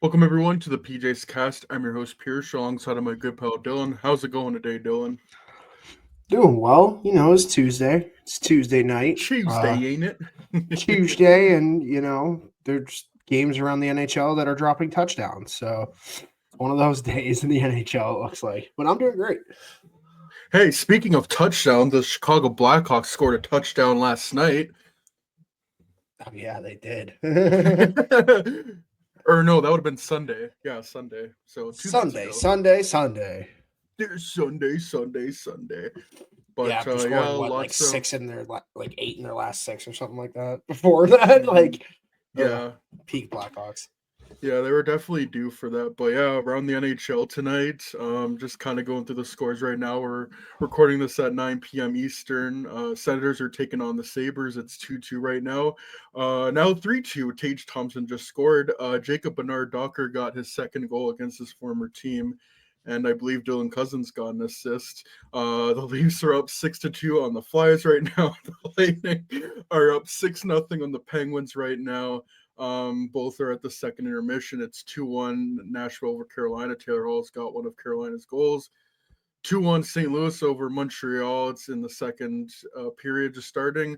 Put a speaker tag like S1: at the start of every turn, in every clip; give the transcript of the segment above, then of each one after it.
S1: Welcome everyone to the PJ's Cast. I'm your host Pierce, alongside of my good pal Dylan. How's it going today, Dylan?
S2: Doing well. It's Tuesday. It's Tuesday night.
S1: Tuesday, ain't it?
S2: Tuesday, and there's games around the NHL that are dropping touchdowns. So it's one of those days in the NHL. It looks like, but I'm doing great.
S1: Hey, speaking of touchdown, the Chicago Blackhawks scored a touchdown last night.
S2: Oh yeah, they did.
S1: Or no, that would have been Sunday. Yeah, Sunday. So 2 nights
S2: Sunday,
S1: ago.
S2: Sunday, Sunday.
S1: There's Sunday.
S2: Yeah,
S1: But
S2: after
S1: yeah,
S2: scoring like
S1: lots of
S2: 6 in their like 8 in their last 6 or something like that. Before that, like
S1: yeah.
S2: peak Blackhawks.
S1: Yeah, they were definitely due for that. But yeah, around the NHL tonight, just kind of going through the scores right now. We're recording this at 9 p.m. Eastern. Senators are taking on the Sabres. It's 2-2 right now. Now 3-2. Tage Thompson just scored. Jacob Bernard Docker got his second goal against his former team. And I believe Dylan Cousins got an assist. The Leafs are up 6-2 on the Flyers right now. The Lightning are up 6-0 on the Penguins right now. Both are at the second intermission. It's 2-1 Nashville over Carolina. Taylor Hall's got one of Carolina's goals. 2-1 St. Louis over Montreal. It's in the second period just starting.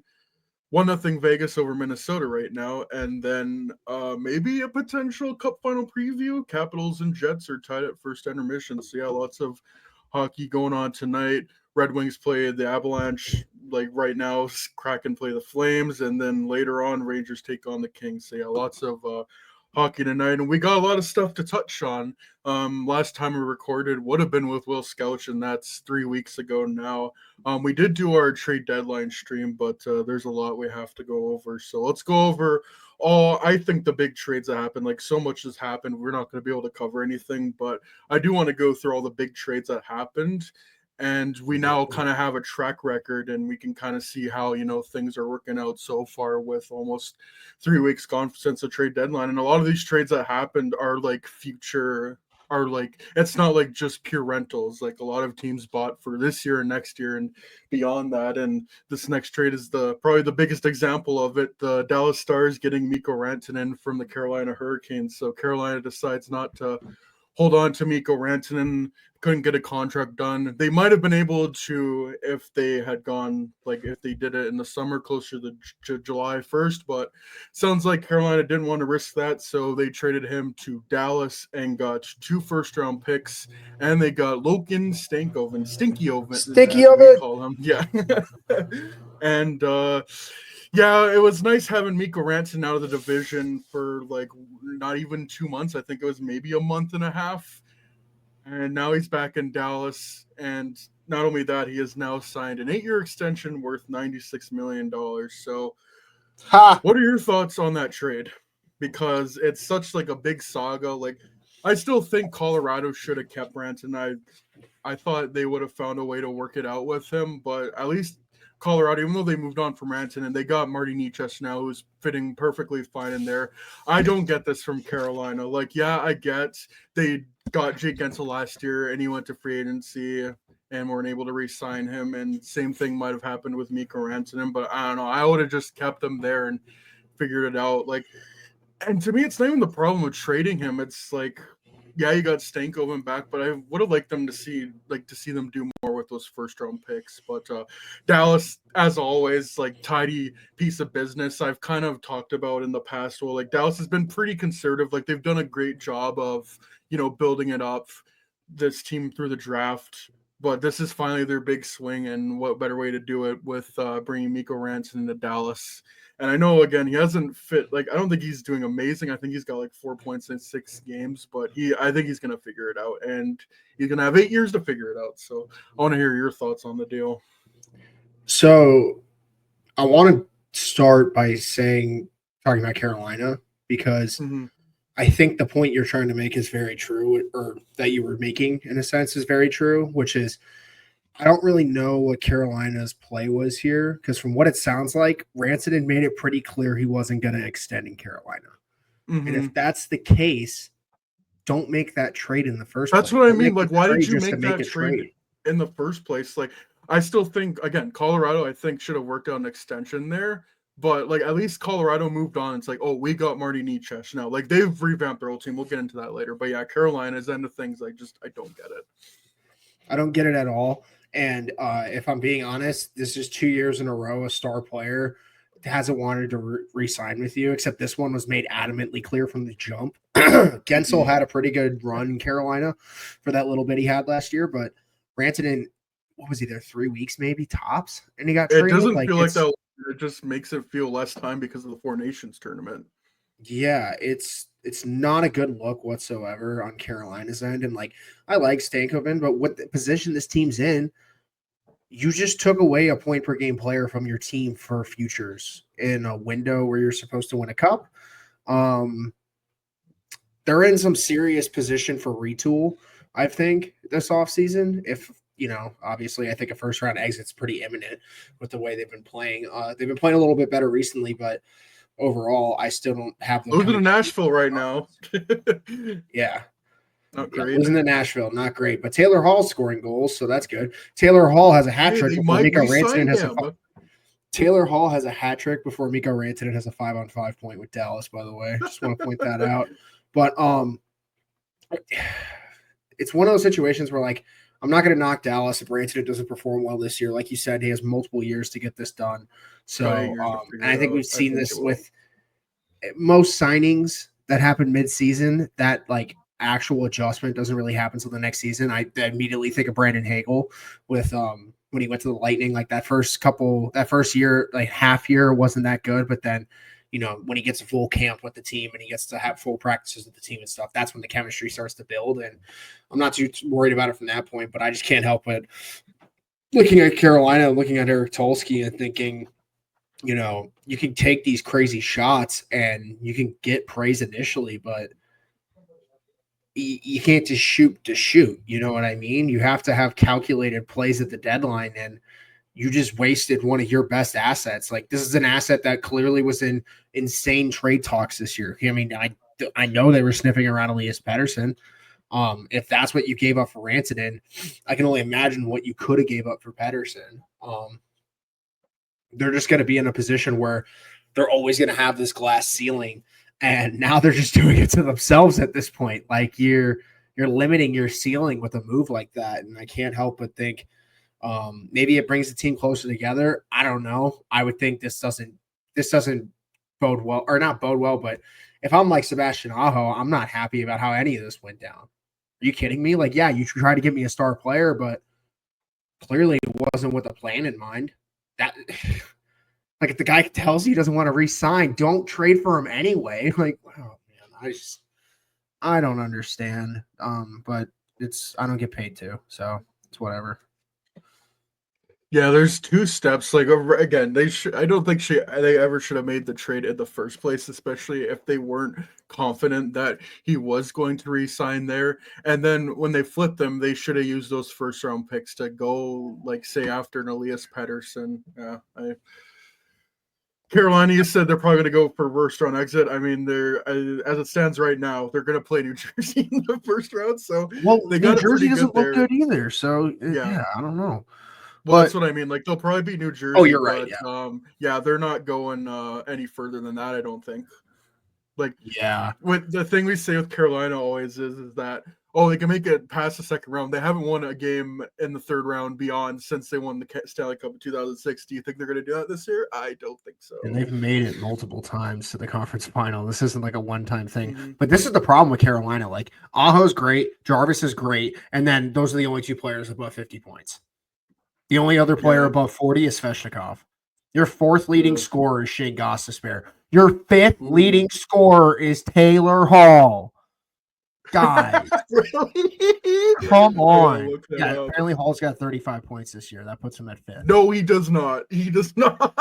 S1: 1-0 Vegas over Minnesota right now. And then maybe a potential cup final preview. Capitals and Jets are tied at first intermission. So yeah, lots of hockey going on tonight. Red Wings play the Avalanche like right now. Kraken play the Flames, and then later on Rangers take on the Kings. So yeah, lots of hockey tonight, and we got a lot of stuff to touch on. Last time we recorded would have been with Will Scouch, and that's 3 weeks ago now. We did do our trade deadline stream, but there's a lot we have to go over. So let's go over all, I think, the big trades that happened. Like, so much has happened. We're not going to be able to cover anything, but I do want to go through all the big trades that happened. And we now kind of have a track record, and we can kind of see how, things are working out so far with almost 3 weeks gone since the trade deadline. And a lot of these trades that happened are like future, are like, it's not like just pure rentals. Like, a lot of teams bought for this year and next year and beyond that. And this next trade is probably the biggest example of it. The Dallas Stars getting Mikko Rantanen from the Carolina Hurricanes. So Carolina decides not to hold on to Mikko Rantanen, couldn't get a contract done. They might have been able to if they had gone, like if they did it in the summer closer to July 1st, but sounds like Carolina didn't want to risk that, so they traded him to Dallas and got 2 first-round picks, and they got Logan Stankoven, Stinky Oven,
S2: Sticky
S1: as
S2: of
S1: we
S2: it.
S1: call him. Yeah. And yeah, it was nice having Mikko Rantanen out of the division for like not even 2 months. I think it was maybe a month and a half. And now he's back in Dallas. And not only that, he has now signed an 8-year extension worth $96 million. So
S2: Ha!
S1: what are your thoughts on that trade? Because it's such like a big saga. Like, I still think Colorado should have kept Rantanen. I thought they would have found a way to work it out with him, but at least Colorado, even though they moved on from Rantanen, they got Marty Necas now, who's fitting perfectly fine in there. I don't get this from Carolina. Like, yeah, I get they got Jake Gensel last year, and he went to free agency, and weren't able to re-sign him. And same thing might have happened with Mikko Rantanen, but I don't know. I would have just kept him there and figured it out. Like, and to me, it's not even the problem with trading him. It's like, yeah, you got Stankoven back, but I would have liked them to see them do more with those first round picks. But Dallas, as always, like tidy piece of business. I've kind of talked about in the past. Well, like Dallas has been pretty conservative. Like they've done a great job of building it up, this team through the draft. But this is finally their big swing, and what better way to do it with bringing Mikko Rantanen to Dallas. And I know, again, he hasn't fit. Like, I don't think he's doing amazing. I think he's got like 4 points in 6 games, but I think he's gonna figure it out, and he's gonna have 8 years to figure it out. So I want to hear your thoughts on the deal.
S2: So I want to start by talking about Carolina, because
S1: Mm-hmm.
S2: I think the point you're trying to make is very true, or that you were making in a sense is very true, which is I don't really know what Carolina's play was here, because from what it sounds like, Rantanen made it pretty clear he wasn't going to extend in Carolina. And
S1: Mm-hmm.
S2: if that's the case, don't make that trade in the first
S1: That's
S2: place.
S1: what I
S2: Don't
S1: mean.
S2: make
S1: Like,
S2: the
S1: why did
S2: trade
S1: you
S2: just to
S1: make
S2: make
S1: that
S2: a
S1: trade
S2: trade.
S1: in the first place? Like, I still think, again, Colorado, I think, should have worked out an extension there. But like at least Colorado moved on. It's like, oh, we got Marty Necas now. Like they've revamped their whole team. We'll get into that later. But yeah, Carolina's end of things. I don't get it.
S2: I don't get it at all. And if I'm being honest, this is 2 years in a row a star player hasn't wanted to re-sign with you, except this one was made adamantly clear from the jump. Gensel had a pretty good run in Carolina for that little bit he had last year, but Rantanen, what was he there, 3 weeks maybe tops, and he got traded.
S1: It doesn't feel like that. It just makes it feel less time because of the Four Nations tournament.
S2: Yeah, it's not a good look whatsoever on Carolina's end. And like, I like Stankoven, but what the position this team's in, you just took away a point per game player from your team for futures in a window where you're supposed to win a cup. They're in some serious position for retool, I think, this offseason. If, obviously I think a first round exit's pretty imminent with the way they've been playing. They've been playing a little bit better recently, but overall, I still don't have them.
S1: Losing to Nashville right now.
S2: Yeah.
S1: Not great.
S2: Losing to Nashville, not great. But Taylor Hall's scoring goals, so that's good. Taylor Hall has a hat trick before Mikko Rantanen has Taylor Hall has a hat trick before Mikko Rantanen has a 5-on-5 point with Dallas, by the way. Just want to point that out. But it's one of those situations where, like, I'm not going to knock Dallas if Rantanen doesn't perform well this year. Like you said, he has multiple years to get this done. So, and I think we've seen this with most signings that happen mid-season, that, like, actual adjustment doesn't really happen until the next season. I immediately think of Brandon Hagel with when he went to the Lightning. Like that first year, like half year wasn't that good, but then when he gets a full camp with the team and he gets to have full practices with the team and stuff, that's when the chemistry starts to build. And I'm not too worried about it from that point, but I just can't help but looking at Carolina, looking at Eric Tulsky and thinking, you can take these crazy shots and you can get praise initially, but you can't just shoot to shoot. You know what I mean? You have to have calculated plays at the deadline, and you just wasted one of your best assets. Like, this is an asset that clearly was in insane trade talks this year. I mean, I know they were sniffing around Elias Pettersson. If that's what you gave up for Rantanen, I can only imagine what you could have gave up for Pettersson. They're just going to be in a position where they're always going to have this glass ceiling. And now they're just doing it to themselves at this point. Like you're limiting your ceiling with a move like that. And I can't help but think maybe it brings the team closer together. I don't know. I would think this doesn't bode well, or not bode well, but if I'm like Sebastian Aho, I'm not happy about how any of this went down. Are you kidding me? Like, yeah, you tried to give me a star player, but clearly it wasn't with a plan in mind. That like if the guy tells you he doesn't want to re-sign, don't trade for him anyway. Like, oh man, I don't understand. But I don't get paid to, so it's whatever.
S1: Yeah, there's two steps. Like again, I don't think they ever should have made the trade in the first place, especially if they weren't confident that he was going to re-sign there. And then when they flipped them, they should have used those first round picks to go, like, say after an Elias Pettersson. Yeah, Carolina, you said they're probably going to go for first round exit. I mean, as it stands right now, they're going to play New Jersey in the first round. So
S2: New Jersey doesn't look good either. So yeah, I don't know.
S1: Well, that's what I mean. Like, they'll probably be New Jersey.
S2: Oh, you're right.
S1: Yeah, they're not going any further than that, I don't think. Like,
S2: yeah.
S1: With the thing we say with Carolina always is that, they can make it past the second round. They haven't won a game in the third round beyond since they won the Stanley Cup in 2006. Do you think they're going to do that this year? I don't think so.
S2: And they've made it multiple times to the conference final. This isn't like a one-time thing. Mm-hmm. But this is the problem with Carolina. Like, Aho's great, Jarvis is great, and then those are the only two players above 50 points. The only other player above 40 is Svechnikov. Your fourth leading scorer is Shane Gostisbehere. Your fifth leading scorer is Taylor Hall. Guys, come on. Yeah, apparently Hall's got 35 points this year. That puts him at fifth.
S1: No, he does not. He does not.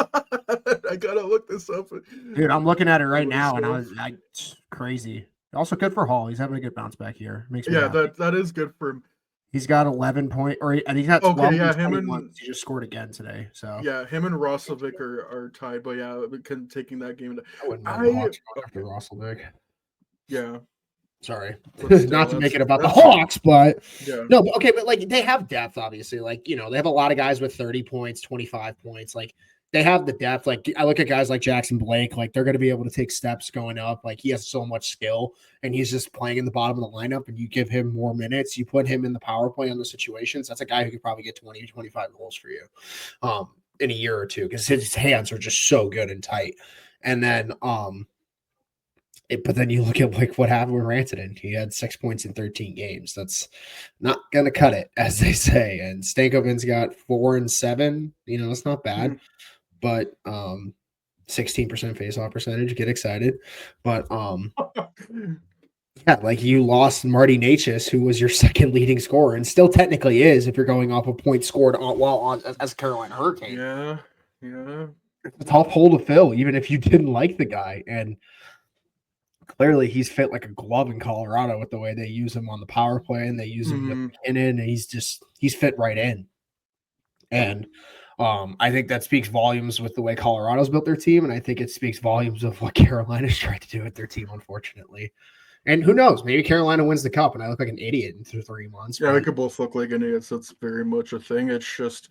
S1: I gotta look this up.
S2: Dude, I'm looking at it right now, and it's crazy. Also good for Hall. He's having a good bounce back here. Makes me happy.
S1: That is good for him.
S2: He's got 11 points, and he's got 12 he just scored again today. So
S1: yeah, him and Roslovic are tied, but yeah, taking that game.
S2: I wouldn't mind after Roslovic.
S1: Yeah.
S2: Sorry, not to make it about the Hawks, but no, but like they have depth, obviously. Like, they have a lot of guys with 30 points, 25 points. Like, they have the depth. Like I look at guys like Jackson Blake, like they're going to be able to take steps going up. Like he has so much skill, and he's just playing in the bottom of the lineup. And you give him more minutes, you put him in the power play on the situations. That's a guy who could probably get 20 to 25 goals for you in a year or two because his hands are just so good and tight. And then but then you look at like what happened with Rantanen. He had 6 points in 13 games. That's not gonna cut it, as they say. And Stankoven's got 4 and 7. You know, it's not bad, but 16% face-off percentage. Get excited, but yeah, like you lost Marty Necas, who was your second leading scorer, and still technically is if you're going off a point scored as Carolina Hurricane.
S1: Yeah.
S2: It's a tough hole to fill, even if you didn't like the guy. And clearly he's fit like a glove in Colorado with the way they use him on the power play and they use him with McKinnon, and he's fit right in. And I think that speaks volumes with the way Colorado's built their team, and I think it speaks volumes of what Carolina's tried to do with their team, unfortunately. And who knows? Maybe Carolina wins the cup, and I look like an idiot in 3 months.
S1: Yeah, we could both look like idiots. That's very much a thing. It's just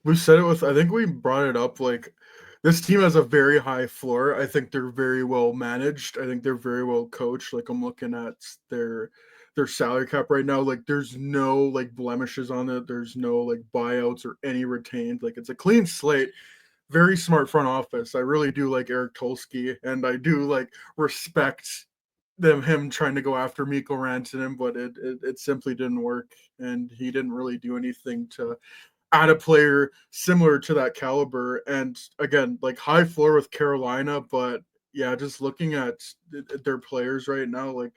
S1: we said it with. I think we brought it up. Like this team has a very high floor. I think they're very well managed. I think they're very well coached. Like I'm looking at their salary cap right now. Like there's no like blemishes on it. There's no like buyouts or any retained. Like it's a clean slate. Very smart front office. I really do like Eric Tulsky, and I do like respect him trying to go after Mikko Rantanen, but it simply didn't work, and he didn't really do anything to add a player similar to that caliber. And again, like high floor with Carolina, but yeah, just looking at their players right now, like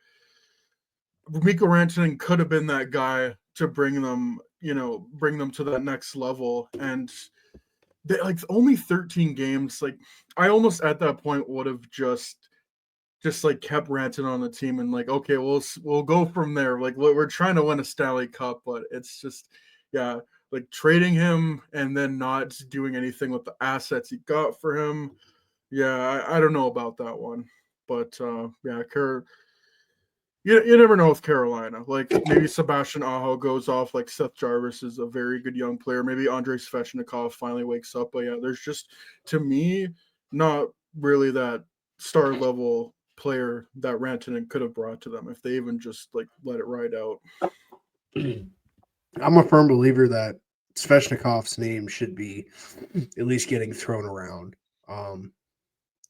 S1: Mikko Rantanen could have been that guy to bring them to that next level. And they, like only 13 games, like I almost at that point would have just like kept Rantanen on the team and like, okay, we'll go from there. Like we're trying to win a Stanley Cup, but it's just, yeah, like trading him and then not doing anything with the assets he got for him. Yeah, I don't know about that one, but yeah, you never know with Carolina. Like maybe Sebastian Aho goes off. Like Seth Jarvis is a very good young player. Maybe Andrei Svechnikov finally wakes up. But yeah, there's just to me not really that star level player that Rantanen could have brought to them if they even just like let it ride out.
S2: I'm a firm believer that Svechnikov's name should be at least getting thrown around. In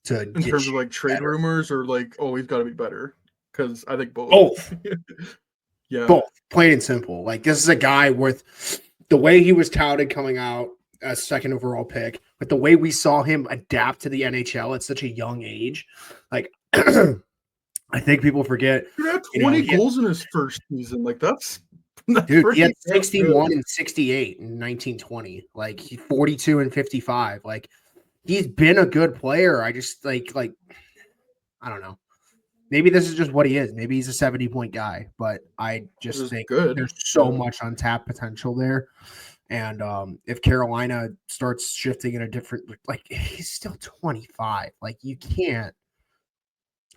S1: terms of like trade rumors or like, oh, he's got to be better. Because I think both. Yeah.
S2: Both. Plain and simple. Like this is a guy with the way he was touted coming out as second overall pick, but the way we saw him adapt to the NHL at such a young age, like I think people forget.
S1: He had 20 goals in his first season. Like that's
S2: dude, he had 61 and 68 in 1920. Like 42 and 55. Like he's been a good player. I just like I don't know. Maybe this is just what he is. Maybe he's a 70-point guy, but I just think there's so much untapped potential there. And if Carolina starts shifting in a different, like he's still 25, like you can't,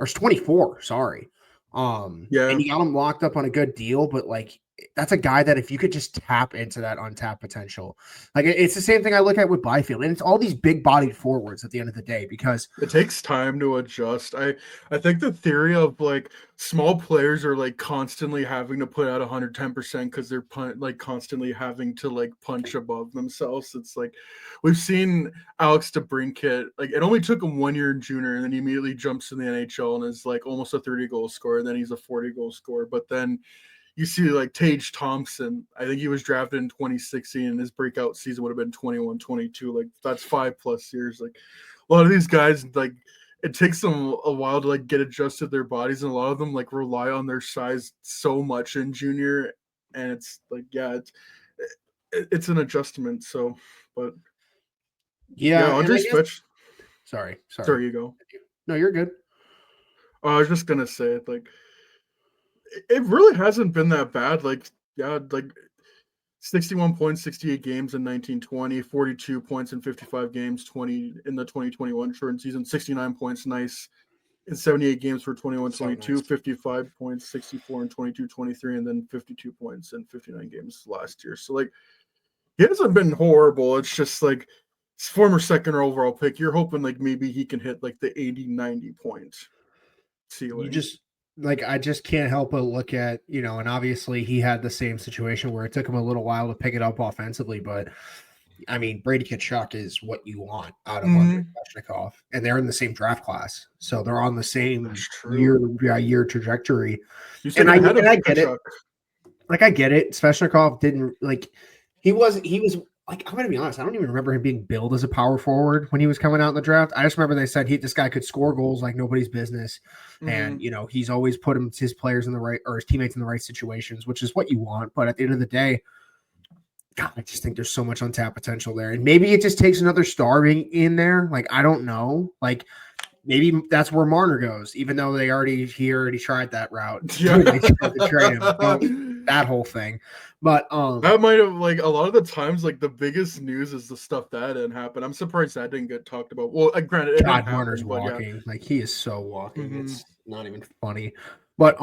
S2: or it's 24. Sorry.
S1: Yeah.
S2: And you got him locked up on a good deal, but like that's a guy that if you could just tap into that untapped potential, like it's the same thing I look at with Byfield, and it's all these big bodied forwards at the end of the day because
S1: it takes time to adjust. I think the theory of like small players are like constantly having to put out 110% because they're like constantly having to like punch above themselves. It's like we've seen Alex DeBrincat, like it only took him 1 year in junior, and then he immediately jumps in the NHL and is like almost a 30-goal scorer, and then he's a 40-goal scorer. But then you see like Tage Thompson, I think he was drafted in 2016 and his breakout season would have been 21, 22. Like that's 5+ years. Like a lot of these guys, like it takes them a while to like get adjusted to their bodies. And a lot of them like rely on their size so much in junior. And it's like, yeah, it's an adjustment. So, but
S2: yeah,
S1: Andrei Svech.
S2: Sorry,
S1: you go.
S2: No, you're good.
S1: I was just going to say it like, it really hasn't been that bad. Like, yeah, like 61 points, 68 games in 1920, 42 points in 55 games, 20 in the 2021 shortened season, 69 points, nice in 78 games for 21-22, nice. 55 points, 64 and 22-23, and then 52 points in 59 games last year. So, like, he hasn't been horrible. It's just like former second overall pick. You're hoping like maybe he can hit like the 80, 90 points ceiling.
S2: You just like I just can't help but look at, and obviously he had the same situation where it took him a little while to pick it up offensively, but I mean, Brady Tkachuk is what you want out of Andrei Svechnikov, and they're in the same draft class, so they're on the same year trajectory. And I get it. Like I get it. Svechnikov didn't he was like, I'm gonna be honest, I don't even remember him being billed as a power forward when he was coming out in the draft. I just remember they said this guy could score goals like nobody's business, and he's always put his players in the right or his teammates in the right situations, which is what you want. But at the end of the day, God, I just think there's so much untapped potential there, and maybe it just takes another star being in there. Like I don't know, like. Maybe that's where Marner goes, even though he already tried that route.
S1: Yeah.
S2: They tried to trade him, that whole thing. But
S1: that might have like a lot of the times like the biggest news is the stuff that didn't happen. I'm surprised that didn't get talked about. Well, granted,
S2: God, Marner's walking. Like he is so walking.
S1: Mm-hmm.
S2: It's not even funny. But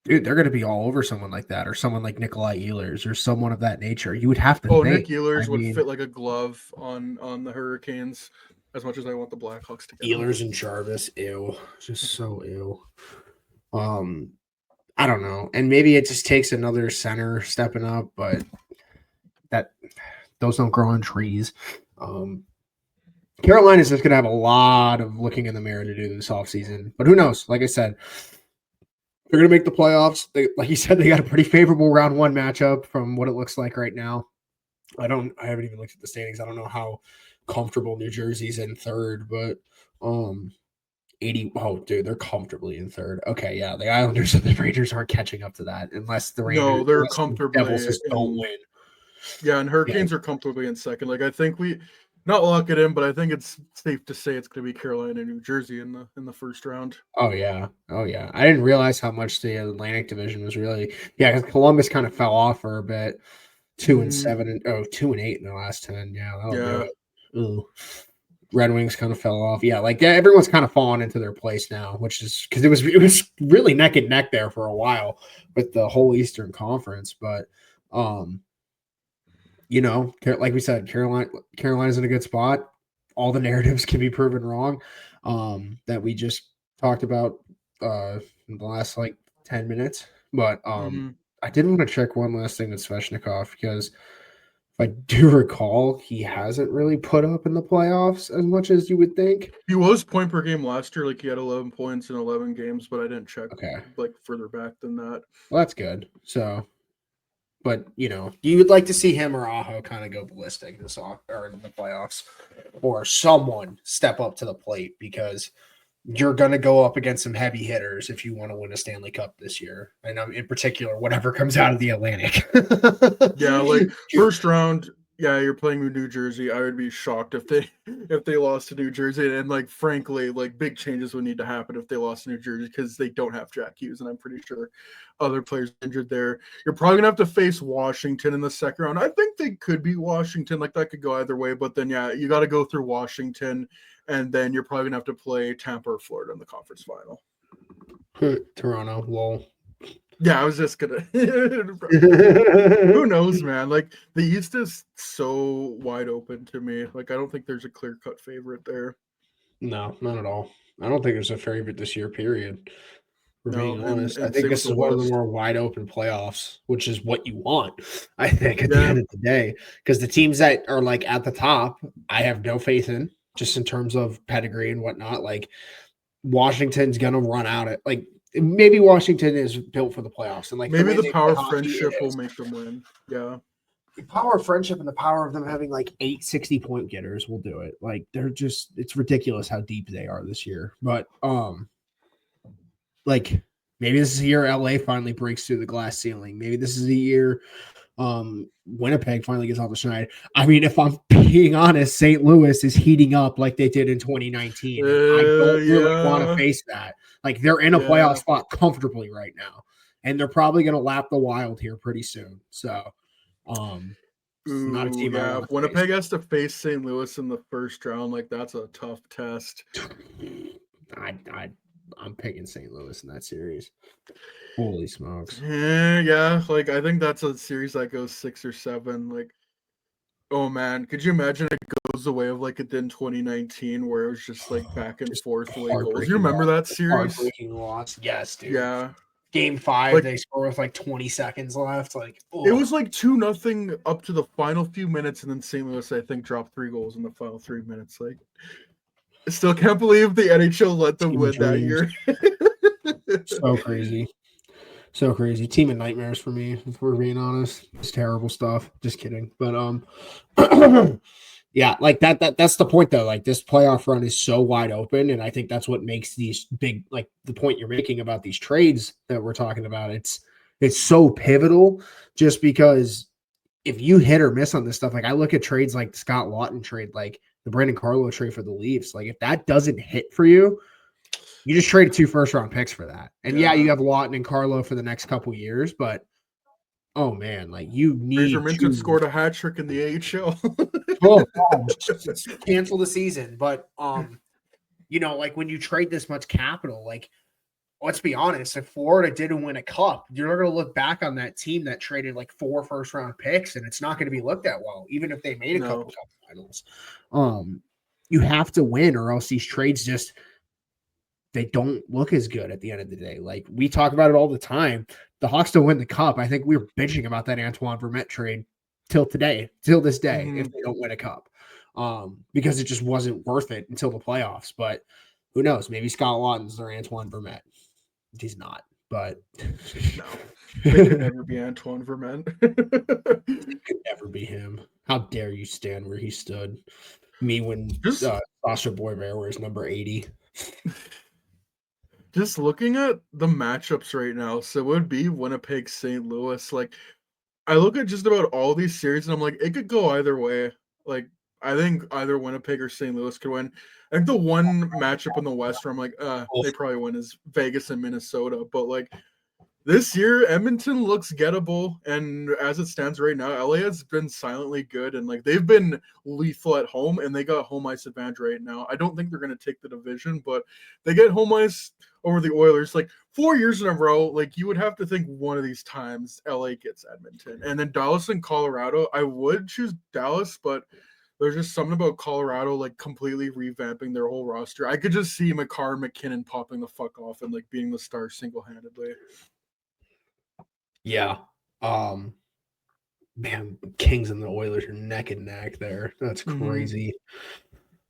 S2: dude, they're gonna be all over someone like that, or someone like Nikolai Ehlers, or someone of that nature. You would have to.
S1: Oh, Nick Ehlers would fit like a glove on the Hurricanes. As much as I want the Blackhawks to get
S2: Ehlers and Jarvis, ew, just so ew. I don't know, and maybe it just takes another center stepping up, but those don't grow on trees. Carolina's just gonna have a lot of looking in the mirror to do this offseason, but who knows? Like I said, they're gonna make the playoffs. Like you said, they got a pretty favorable round one matchup from what it looks like right now. I haven't even looked at the standings. I don't know how comfortable New Jersey's in third, but 80. Oh, dude, they're comfortably in third. Okay, yeah, the Islanders and the Rangers aren't catching up to that unless the Rangers.
S1: No, they're comfortably.
S2: The Devils just don't win.
S1: Yeah, and Hurricanes are comfortably in second. Like I think we not lock it in, but I think it's safe to say it's going to be Carolina and New Jersey in the first round.
S2: Oh yeah. I didn't realize how much the Atlantic Division was really. Yeah, because Columbus kind of fell off for a bit. 2-7 and 2-8 in the last 10. Yeah, that'll do it. Ooh. Red Wings kind of fell off. Yeah, like everyone's kind of fallen into their place now, which is because it was really neck and neck there for a while with the whole Eastern Conference. But like we said, Carolina's in a good spot. All the narratives can be proven wrong that we just talked about in the last 10 minutes. But I did want to check one last thing with Svechnikov because if I do recall, he hasn't really put up in the playoffs as much as you would think.
S1: He was point per game last year. Like he had 11 points in 11 games, but I didn't check further back than that.
S2: Well, that's good. So, but you would like to see him or Aho kind of go ballistic in the playoffs, or someone step up to the plate because you're going to go up against some heavy hitters if you want to win a Stanley Cup this year. And in particular, whatever comes out of the Atlantic.
S1: Yeah, like first round, yeah, you're playing with New Jersey. I would be shocked if they lost to New Jersey. And frankly, big changes would need to happen if they lost to New Jersey because they don't have Jack Hughes, and I'm pretty sure other players injured there. You're probably gonna have to face Washington in the second round. I think they could beat Washington. That could go either way, but then yeah, you got to go through Washington. And then you're probably going to have to play Tampa or Florida in the conference final.
S2: Toronto, lol.
S1: Yeah, I was just going to. Who knows, man? The East is so wide open to me. I don't think there's a clear-cut favorite there.
S2: No, not at all. I don't think there's a favorite this year, period. For being honest, I think this is one of the more wide-open playoffs, which is what you want, I think, at the end of the day. Because the teams that are, at the top, I have no faith in. Just in terms of pedigree and whatnot, Washington's gonna run out at maybe Washington is built for the playoffs, and
S1: maybe the power of friendship will make them win. Yeah,
S2: the power of friendship and the power of them having 8 60-point getters will do it. They're just it's ridiculous how deep they are this year. But maybe this is the year LA finally breaks through the glass ceiling. Maybe this is the year Winnipeg finally gets off the schneid. I mean, if I'm being honest, St. Louis is heating up like they did in 2019. I don't really want to face that. They're in a playoff spot comfortably right now, and they're probably going to lap the Wild here pretty soon. So, not a team.
S1: Yeah, Winnipeg has to face St. Louis in the first round. That's a tough test.
S2: I'm picking St. Louis in that series. Holy smokes.
S1: Yeah, I think that's a series that goes 6 or 7. Oh man, could you imagine it the way of like it did in 2019, where it was just like back and
S2: Just
S1: forth late goals.
S2: heartbreaking
S1: You remember that
S2: loss.
S1: series?
S2: Heartbreaking loss. Yes, dude.
S1: Yeah.
S2: Game 5,
S1: Like
S2: they score with like 20 seconds left. Like,
S1: it was like 2-0 up to the final few minutes, and then St. Louis, I think, dropped 3 goals in the final 3 minutes. Like, I still can't believe the NHL let them win that year.
S2: So crazy. So crazy. Team of nightmares for me, if we're being honest. It's terrible stuff. Just kidding. But yeah, like that's the point though. Like this playoff run is so wide open, and I think that's what makes these big, like the point you're making about these trades that we're talking about. It's so pivotal just because if you hit or miss on this stuff, like I look at trades like the Scott Lawton trade, like the Brandon Carlo trade for the Leafs. Like if that doesn't hit for you, you just traded 2 first-round picks for that. And yeah, you have Lawton and Carlo for the next couple years, but oh man, like you need
S1: Fraser Minton scored a hat trick in the AHL.
S2: Cancel the season. But you know, like when you trade this much capital, like let's be honest, if Florida didn't win a cup, you're not going to look back on that team that traded like 4 first-round picks, and it's not going to be looked at well, even if they made a couple cup finals. You have to win, or else these trades just they don't look as good at the end of the day. Like we talk about it all the time. The Hawks don't win the cup. I think we were bitching about that Antoine Vermette trade till this day, if they don't win a cup, because it just wasn't worth it until the playoffs. But who knows? Maybe Scott Lawton's their Antoine Vermette. He's not, but
S1: no, they could never be Antoine Vermette.
S2: It could never be him. How dare you stand where he stood? Me when Sasha Boyer wears number 80.
S1: Just looking at the matchups right now, so it would be Winnipeg, St. Louis. Like, I look at just about all these series, and I'm like, it could go either way. Like, I think either Winnipeg or St. Louis could win. I think the one matchup in the West where I'm like, they probably win is Vegas and Minnesota. But like this year, Edmonton looks gettable, and as it stands right now, LA has been silently good, and like they've been lethal at home, and they got home ice advantage right now. I don't think they're going to take the division, but they get home ice over the Oilers like 4 years in a row. Like you would have to think one of these times LA gets Edmonton, and then Dallas and Colorado. I would choose Dallas, but there's just something about Colorado like completely revamping their whole roster. I could just see Makar and McKinnon popping the fuck off and like being the star single-handedly.
S2: Yeah. Man, Kings and the Oilers are neck and neck there. That's crazy.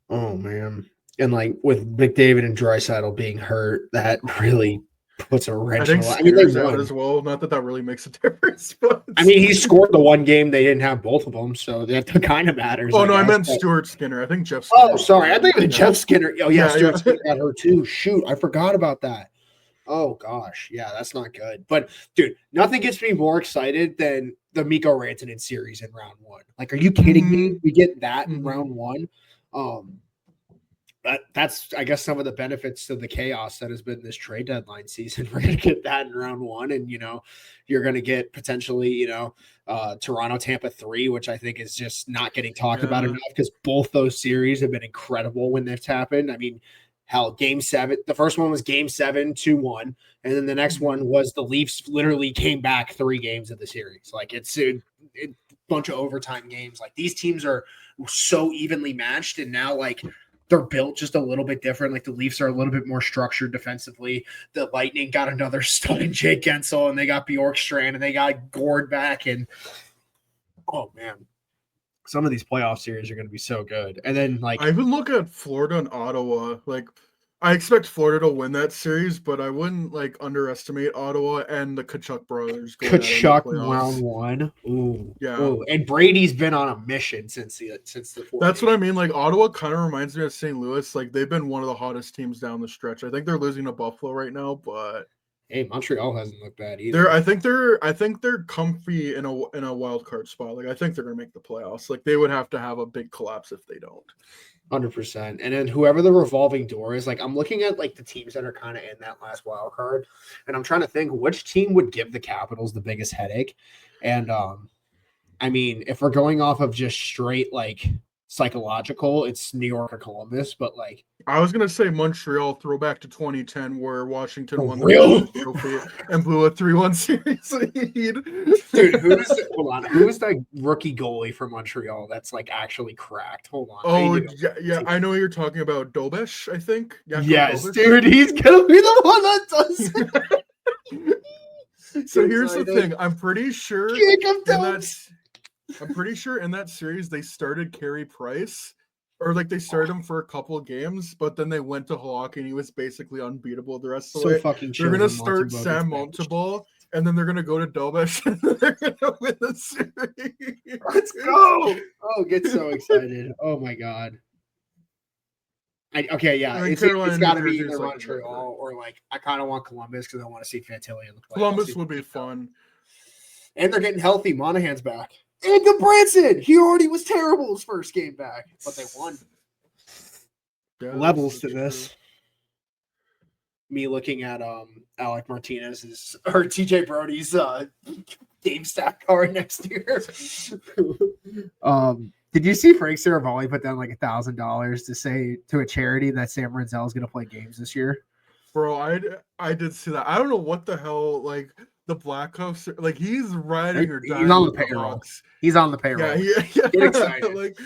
S2: Oh man. And like with McDavid and Draisaitl being hurt, that really puts a wrench in the
S1: I think they out as well. Not that really makes a difference, but
S2: I mean, he scored the one game they didn't have both of them, so that kind of matters.
S1: Oh, I meant Stuart Skinner. I think Jeff Skinner.
S2: Oh, sorry. I think Jeff Skinner. Oh, yeah, Stuart Skinner got hurt too. Shoot, I forgot about that. Oh, gosh. Yeah, that's not good. But, dude, nothing gets me more excited than the Mikko Rantanen series in round 1. Like, are you kidding me? We get that in round 1. That's, I guess, some of the benefits to the chaos that has been this trade deadline season. We're going to get that in round 1. And, you know, you're going to get potentially, Toronto, Tampa 3, which I think is just not getting talked about enough because both those series have been incredible when that's happened. I mean, hell, game 7, the first one was game 7, 2-1. And then the next one was the Leafs literally came back 3 games of the series. Like it's a bunch of overtime games. Like these teams are so evenly matched. And now like they're built just a little bit different. Like the Leafs are a little bit more structured defensively. The Lightning got another stud in Jake Gensel, and they got Bjorkstrand, and they got Gord back. And oh man, some of these playoff series are going to be so good. And then like
S1: I even look at Florida and Ottawa. Like I expect Florida to win that series, but I wouldn't like underestimate Ottawa and the Tkachuk brothers.
S2: Tkachuk round 1. Ooh.
S1: Yeah.
S2: Ooh. And Brady's been on a mission since the
S1: That's what I mean. Like Ottawa kind of reminds me of St. Louis. Like they've been one of the hottest teams down the stretch. I think they're losing to Buffalo right now, but
S2: hey, Montreal hasn't looked bad either.
S1: I think they're comfy in a wild card spot. Like I think they're gonna make the playoffs. Like they would have to have a big collapse if they don't.
S2: 100%. And then whoever the revolving door is, like I'm looking at like the teams that are kind of in that last wild card, and I'm trying to think which team would give the Capitals the biggest headache. And I mean, if we're going off of just straight like psychological. It's New York or Columbus, but like
S1: I was gonna say Montreal, throwback to 2010, where Washington won the
S2: real
S1: President's Trophy and blew a 3-1 series lead.
S2: dude. Hold on? Who's the rookie goalie for Montreal that's like actually cracked? Hold on.
S1: Oh yeah, I know you're talking about Dobesh, I think.
S2: Yes,
S1: Dobesh.
S2: dude, he's gonna be the one that does it.
S1: So here's the thing. I'm pretty sure in that series they started Carey Price, or like they started him for a couple of games, but then they went to Halak and he was basically unbeatable the rest of the way.
S2: Fucking
S1: they're gonna start Sam Montembeault, and then they're gonna go to Dobesh and they're gonna win the series.
S2: Let's go! Oh, get so excited! Oh my god. It's got to be either Montreal or like I kind of want Columbus because I want to see Fantilli in the playoffs.
S1: Columbus would be fun,
S2: and they're getting healthy. Monahan's back, and Branson. He already was terrible his first game back, but they won.
S1: Yeah,
S2: levels to this. True. Me looking at Alec Martinez's or TJ Brody's game stack card next year. Did you see Frank Saravalli put down like $1,000 to say to a charity that Sam Renzel is going to play games this year?
S1: Bro, I did see that. I don't know what the hell, like the Blackhawks, like he's riding or dying.
S2: He's on the payroll. He's on the payroll.
S1: Yeah.
S2: Get excited.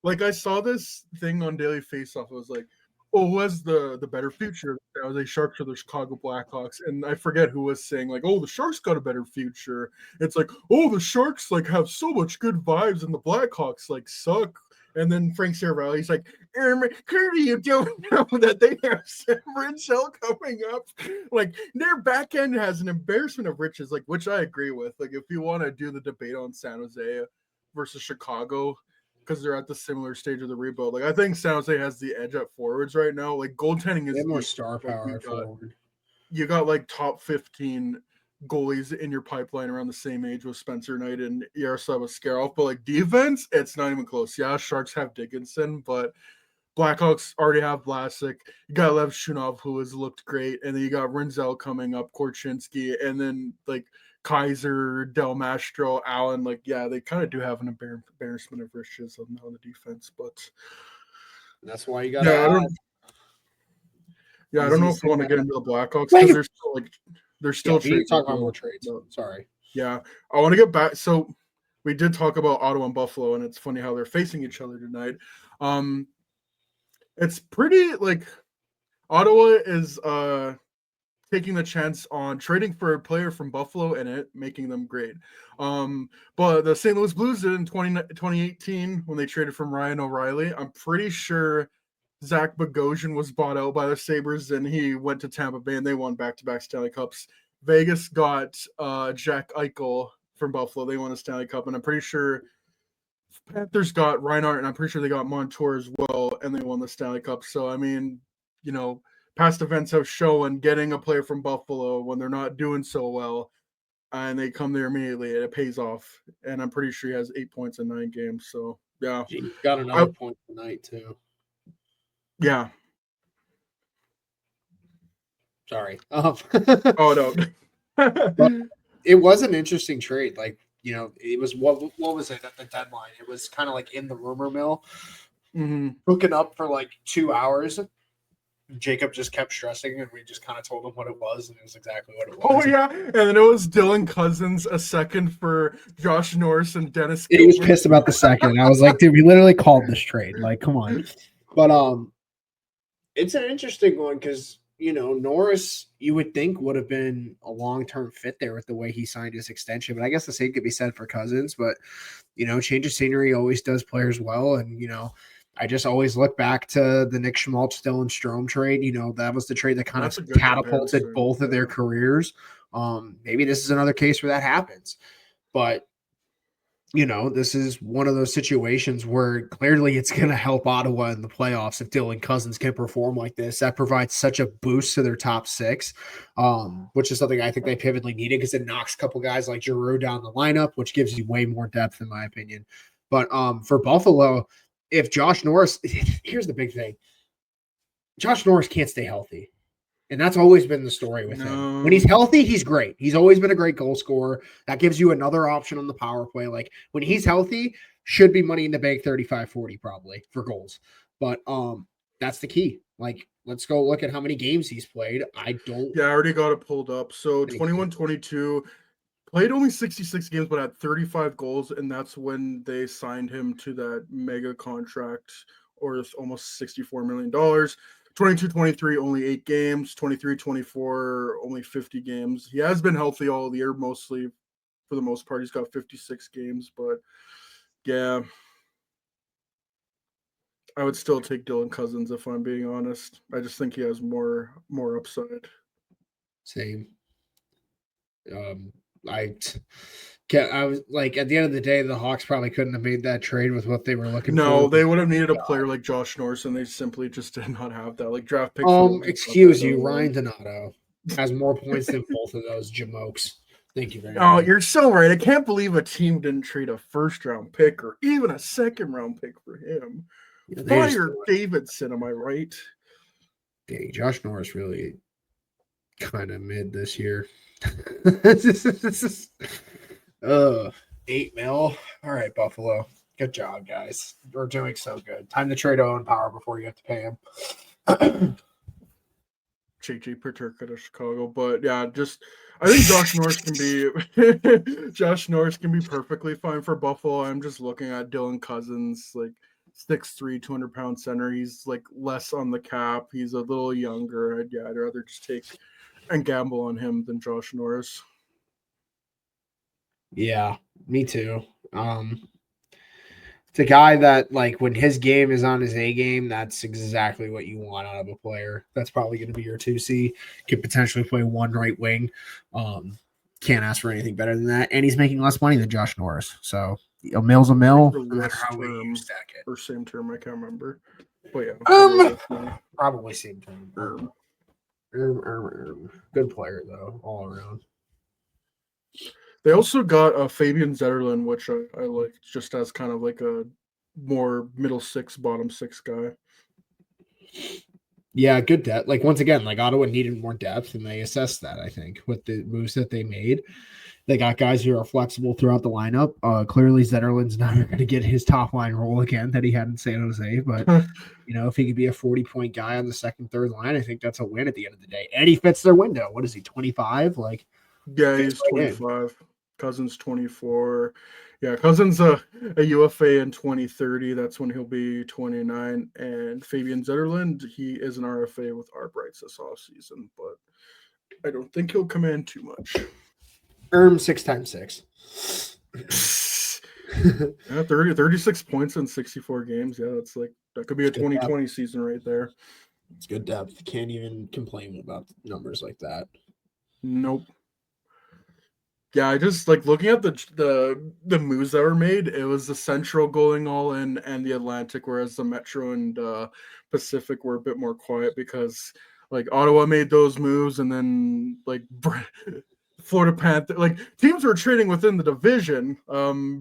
S1: like I saw this thing on Daily Faceoff. It was like, oh, who has the better future? Are they Sharks or the Chicago Blackhawks? And I forget who was saying like, oh, the Sharks got a better future. It's like, oh, the Sharks like have so much good vibes and the Blackhawks like suck. And then Frank Saravalli, he's like, clearly you don't know that they have Sam Renzel coming up. Like their back end has an embarrassment of riches, like which I agree with. Like if you want to do the debate on San Jose versus Chicago, because they're at the similar stage of the rebuild. Like I think San Jose has the edge at forwards right now. Like goaltending is
S2: more star power forward.
S1: You got like top 15 goalies in your pipeline around the same age with Spencer Knight and Yaroslav Askarov, but like defense, it's not even close. Yeah, Sharks have Dickinson, but Blackhawks already have Vlasic. You got Lev Shunov, who has looked great, and then you got Renzel coming up, Korchinski, and then like Kaiser, Del Mastro, Allen, like, yeah, they kind of do have an embarrassment of riches on the defense, but
S2: that's why you got
S1: I don't know if we want to get into the Blackhawks because they're still
S2: trades. Talk about more trades. Sorry.
S1: Yeah, I want to get back. So we did talk about Ottawa and Buffalo, and it's funny how they're facing each other tonight. It's pretty like Ottawa is taking the chance on trading for a player from Buffalo and it making them great. But the St. Louis Blues did in 2018 when they traded from Ryan O'Reilly. I'm pretty sure Zach Bogosian was bought out by the Sabres and he went to Tampa Bay and they won back-to-back Stanley Cups. Vegas got Jack Eichel from Buffalo. They won a Stanley Cup, and I'm pretty sure Panthers got Reinhart, and I'm pretty sure they got Montour as well, and they won the Stanley Cup. So, I mean, you know, past events have shown getting a player from Buffalo when they're not doing so well, and they come there immediately, it pays off. And I'm pretty sure he has 8 points in 9 games. So, yeah.
S2: He got another point tonight, too.
S1: Yeah.
S2: Sorry.
S1: Oh, no.
S2: It was an interesting trade. Like, you know, it was what was it at the deadline? It was kind of like in the rumor mill, hooking up for like 2 hours. Jacob just kept stressing, and we just kind of told him what it was, and it was exactly what it was.
S1: Oh yeah, and then it was Dylan Cousins a second for Josh Norris and Dennis.
S2: He was pissed about the second. I was like, dude, we literally called this trade. Like, come on. But it's an interesting one because, you know, Norris, you would think would have been a long-term fit there with the way he signed his extension. But I guess the same could be said for Cousins. But, you know, change of scenery always does players well. And, you know, I just always look back to the Nick Schmaltz, Dylan Strome trade. You know, that was the trade that kind of catapulted both of their careers. Maybe this is another case where that happens. But, you know, this is one of those situations where clearly it's going to help Ottawa in the playoffs if Dylan Cousins can perform like this. That provides such a boost to their top six, which is something I think they pivotally needed because it knocks a couple guys like Giroux down the lineup, which gives you way more depth in my opinion. But for Buffalo, if Josh Norris, here's the big thing. Josh Norris can't stay healthy. And that's always been the story with him. When he's healthy, he's great. He's always been a great goal scorer. That gives you another option on the power play. Like when he's healthy, should be Money in the Bank 35-40 probably for goals. But that's the key. Like, let's go look at how many games he's played. I don't.
S1: Yeah, I already got it pulled up. So
S2: Thank you.
S1: 21-22, played only 66 games, but had 35 goals, and that's when they signed him to that mega contract, or almost $64 million. 22-23, only 8 games. 23-24, only 50 games. He has been healthy all year, mostly. For the most part, he's got 56 games, but yeah, I would still take Dylan Cousins if I'm being honest. I just think he has more upside.
S2: Same. I was like, at the end of the day, the Hawks probably couldn't have made that trade with what they were looking for.
S1: No, they would have needed a player like Josh Norris, and they simply just did not have that. Like draft picks.
S2: Excuse you, Ryan Donato has more points than both of those jamokes. Thank you very much.
S1: Oh, you're so right. I can't believe a team didn't trade a first-round pick or even a second-round pick for him. Yeah, fire Davidson, am I right?
S2: Dang, Josh Norris really kind of mid this year. 8 mil. All right, Buffalo. Good job, guys. We're doing so good. Time to trade Owen Power before you have to pay him.
S1: JJ Peterka to Chicago, but yeah, I think Josh Norris can be perfectly fine for Buffalo. I'm just looking at Dylan Cousins, like 6'3", 200-pound center. He's like less on the cap. He's a little younger. I'd rather just take and gamble on him than Josh Norris.
S2: Yeah, me too. It's a guy that, like, when his game is on his A game, that's exactly what you want out of a player. That's probably going to be your 2C. Could potentially play one right wing. Can't ask for anything better than that. And he's making less money than Josh Norris. So a mill's a mill, no matter how we stack it.
S1: Or same term, I can't remember. But yeah.
S2: Probably same term. Good player, though, all around.
S1: They also got Fabian Zetterlund, which I like, just as kind of like a more middle six, bottom six guy.
S2: Yeah, good depth. Like, once again, like, Ottawa needed more depth, and they assessed that, I think, with the moves that they made. They got guys who are flexible throughout the lineup. Clearly, Zetterlund's not going to get his top line role again that he had in San Jose, but if he could be a 40-point guy on the second, third line, I think that's a win at the end of the day. And he fits their window. What is he, 25? Like,
S1: yeah, he's 25. Cousins 24. Yeah, Cousins a UFA in 2030. That's when he'll be 29. And Fabian Zetterlund, he is an RFA with our Brights this offseason, but I don't think he'll command too much.
S2: 6x6.
S1: Yeah, 36 points in 64 games. Yeah, that could be a 2020 season right there.
S2: It's good depth. Can't even complain about numbers like that.
S1: Nope. Yeah, I just like looking at the moves that were made. It was the Central going all in and the Atlantic, whereas the Metro and Pacific were a bit more quiet because like Ottawa made those moves, and then like Florida Panther, like teams were trading within the division.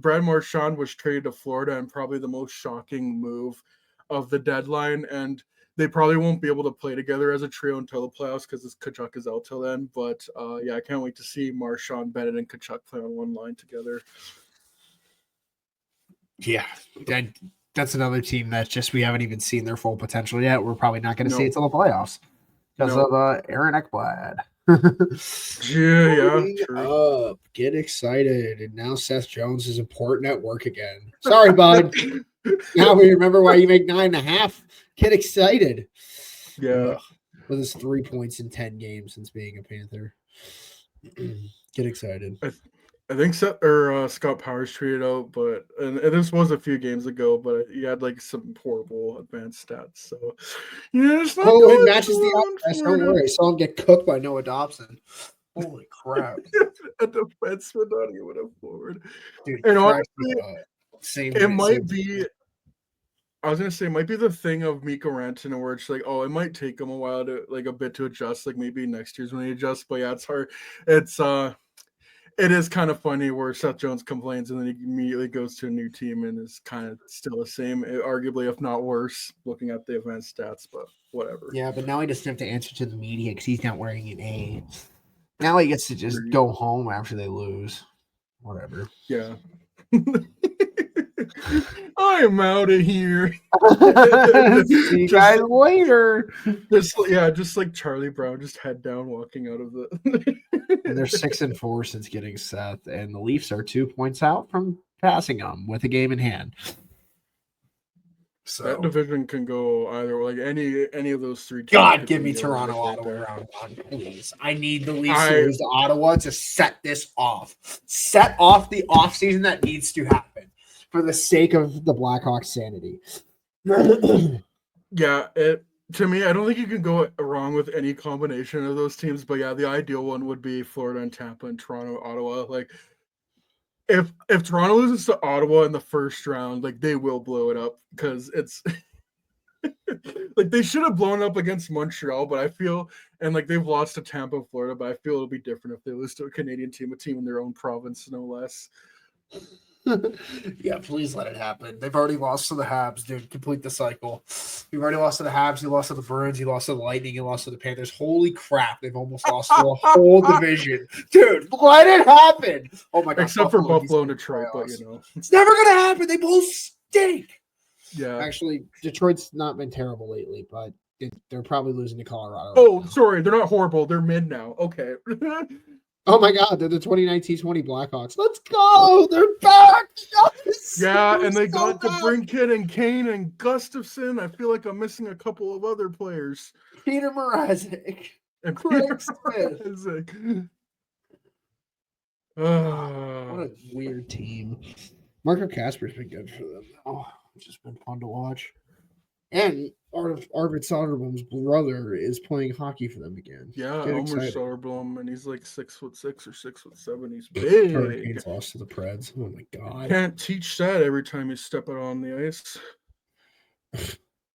S1: Brad Marchand was traded to Florida, and probably the most shocking move of the deadline, and they probably won't be able to play together as a trio until the playoffs because Tkachuk is out till then. But yeah, I can't wait to see Marchand, Bennett, and Tkachuk play on one line together.
S2: Yeah, that's another team that just we haven't even seen their full potential yet. We're probably not going to see it till the playoffs because of Aaron Ekblad.
S1: Yeah, true.
S2: Up. Get excited. And now Seth Jones is important at work again. Sorry, bud. Now we remember why you make 9.5. Get excited.
S1: Yeah.
S2: With his 3 points in 10 games since being a Panther. Get excited.
S1: I think Scott Powers treated out, but and this was a few games ago, but he had like some horrible advanced stats. So yeah, it's not
S2: it matches the offense. Don't worry. I saw him get cooked by Noah Dobson. Holy crap.
S1: A defenseman, not even a forward.
S2: Dude,
S1: and honestly, it might be. I was gonna say it might be the thing of Mikko Rantanen where it's like, oh, it might take him a while to like a bit to adjust. Like maybe next year's when he adjusts. But yeah, it's hard. It is kind of funny where Seth Jones complains and then he immediately goes to a new team and is kind of still the same, arguably if not worse, looking at the advanced stats. But whatever.
S2: Yeah, but now he doesn't have to answer to the media because he's not wearing an A. Now he gets to just go home after they lose. Whatever.
S1: Yeah. I am out of here.
S2: See you guys later.
S1: Just like Charlie Brown, just head down, walking out of the.
S2: And they're 6-4 since getting Seth, and the Leafs are 2 points out from passing them with a game in hand. So
S1: that division can go either way. Like any of those three teams.
S2: God, give me Toronto, Ottawa round one, please. I need the Leafs to lose to Ottawa to set this off. Set off the offseason that needs to happen for the sake of the Blackhawks' sanity.
S1: Yeah, to me, I don't think you can go wrong with any combination of those teams. But yeah, the ideal one would be Florida and Tampa and Toronto, Ottawa. Like if Toronto loses to Ottawa in the first round, like they will blow it up because it's like they should have blown up against Montreal, but I feel and like they've lost to Tampa, Florida, but I feel it'll be different if they lose to a Canadian team, a team in their own province, no less.
S2: Yeah, please let it happen. They've already lost to the Habs, dude. Complete the cycle. You've already lost to the Habs. You lost to the Bruins. You lost to the Lightning. You lost to the Panthers. Holy crap! They've almost lost to a whole division, dude. Let it happen. Oh my god!
S1: Except for Buffalo and Detroit, but you know
S2: it's never gonna happen. They both stink.
S1: Yeah.
S2: Actually, Detroit's not been terrible lately, but they're probably losing to Colorado.
S1: Oh, right, sorry, they're not horrible. They're mid now. Okay.
S2: Oh my god, they're the 2019-20 Blackhawks. Let's go! They're back!
S1: Yeah, and they got DeBrincat and Kane and Gustafson. I feel like I'm missing a couple of other players.
S2: Peter Mrazek.
S1: And
S2: Craig Smith. What a weird team. Marco Casper's been good for them. Oh, it's just been fun to watch. And Arvid Soderblom's brother is playing hockey for them again.
S1: Yeah, Omer Soderblom, and he's like 6'6" or 6'7". He's big.
S2: Hurricanes lost to the Preds. Oh my god!
S1: Can't teach that every time you step out on the ice.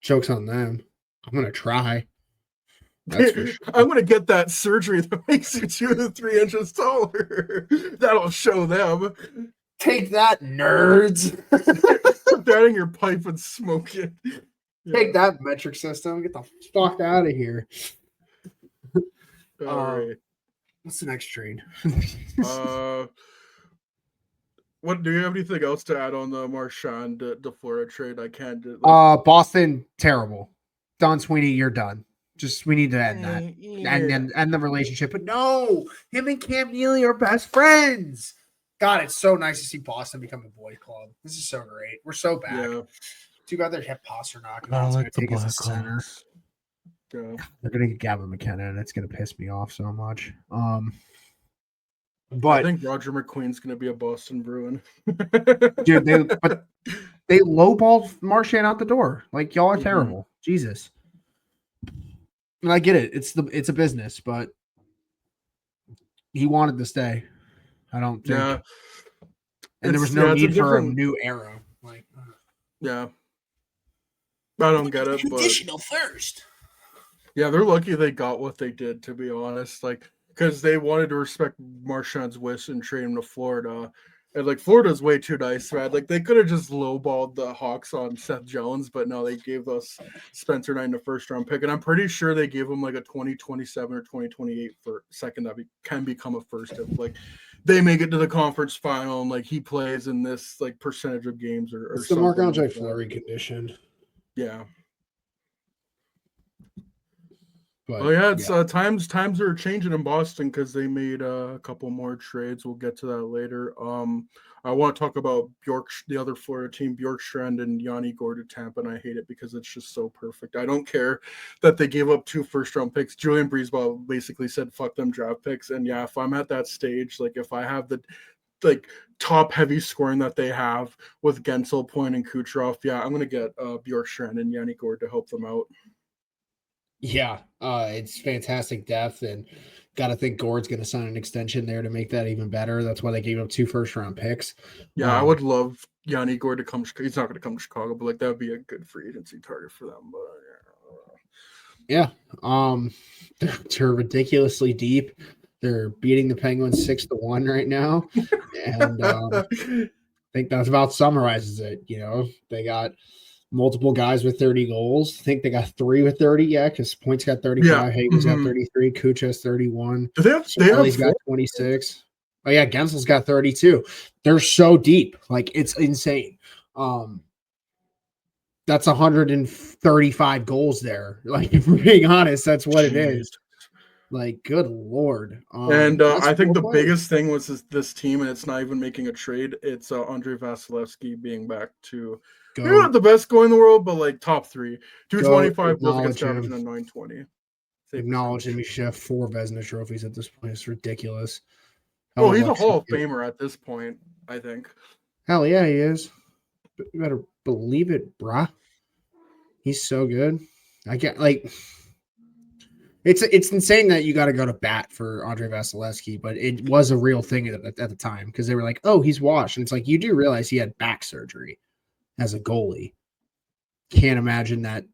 S2: Joke's on them. I'm gonna try. That's for sure.
S1: I'm gonna get that surgery that makes you 2 to 3 inches taller. That'll show them.
S2: Take that, nerds.
S1: Put that in your pipe and smoke it.
S2: Yeah. Take that, metric system. Get the fuck out of here.
S1: All right.
S2: What's the next trade?
S1: What do you have anything else to add on the Marchand to Florida trade? I can't do.
S2: Boston, terrible. Don Sweeney, you're done. Just we need to end that and end the relationship. But no, him and Cam Neely are best friends. God, it's so nice to see Boston become a boy club. This is so great. We're so back. Yeah. Too bad they're hit Pasternak.
S1: I like the Blackhawks.
S2: Yeah. They're gonna get Gavin McKenna, and it's gonna piss me off so much. But
S1: I think Roger McQueen's gonna be a Boston Bruin.
S2: Dude, they lowballed Marchand out the door. Like y'all are terrible. Jesus. And I get it. It's a business, but he wanted to stay. I don't think.
S1: Yeah.
S2: And there was no need for a new era. Like.
S1: Yeah. I don't get it.
S2: Conditional first.
S1: Yeah, they're lucky they got what they did, to be honest. Like, because they wanted to respect Marchand's wish and trade him to Florida. And like Florida's way too nice, man. Like they could have just lowballed the Hawks on Seth Jones, but no, they gave us Spencer Knight in the first round pick. And I'm pretty sure they gave him like a 2027 or 2028 for second that can become a first if like they make it to the conference final and like he plays in this like percentage of games or
S2: it's the Marc-Andre Fleury condition.
S1: Yeah.
S2: But,
S1: yeah, it's times are changing in Boston because they made a couple more trades. We'll get to that later. I want to talk about the other Florida team, Bjorkstrand and Yanni Gourde to Tampa, and I hate it because it's just so perfect. I don't care that they gave up 2 first-round picks. Julian Breezeball basically said, "Fuck them draft picks." And yeah, if I'm at that stage, like if I have the top heavy scoring that they have with Gensel, Point, and Kucherov, yeah, I'm gonna get Bjorkstrand and Yanni Gourde to help them out.
S2: Yeah, it's fantastic depth, and got to think Gord's going to sign an extension there to make that even better. That's why they gave up 2 first-round picks.
S1: Yeah, I would love Yanni Gourde to come. He's not going to come to Chicago, but like that would be a good free agency target for them. But
S2: yeah, they're ridiculously deep. They're beating the Penguins 6-1 right now, and I think that about summarizes it. You know, they got multiple guys with 30 goals. I think they got 3 with 30. Yeah, because Point's got 35. Yeah. Hagen's got 33. Kucha's 31.
S1: They have
S2: got 26. Oh yeah, Gensel's got 32. They're so deep. Like it's insane. That's 135 goals there. Like, if we're being honest, that's what it
S1: Jeez.
S2: is. Like, good Lord.
S1: And
S2: That's
S1: I think
S2: four
S1: the
S2: players.
S1: biggest thing was this team, and it's not even making a trade. It's Andre Vasilevsky being back to maybe
S2: Go,
S1: not the best goal in the world, but like top 3.
S2: go
S1: 225 goals against
S2: acknowledge
S1: averaging a
S2: him.
S1: 920. Save
S2: Acknowledge him.
S1: percentage.
S2: He should have 4 Vezina trophies at this point. It's ridiculous.
S1: Oh,
S2: How
S1: he's a
S2: lucky.
S1: Hall of Famer at this point, I think.
S2: Hell yeah, he is. But you better believe it, brah. He's so good. I get like it's insane that you got to go to bat for Andre Vasilevsky, but it was a real thing at the time because they were like, "Oh, he's washed," and it's like you do realize he had back surgery as a goalie. Can't imagine that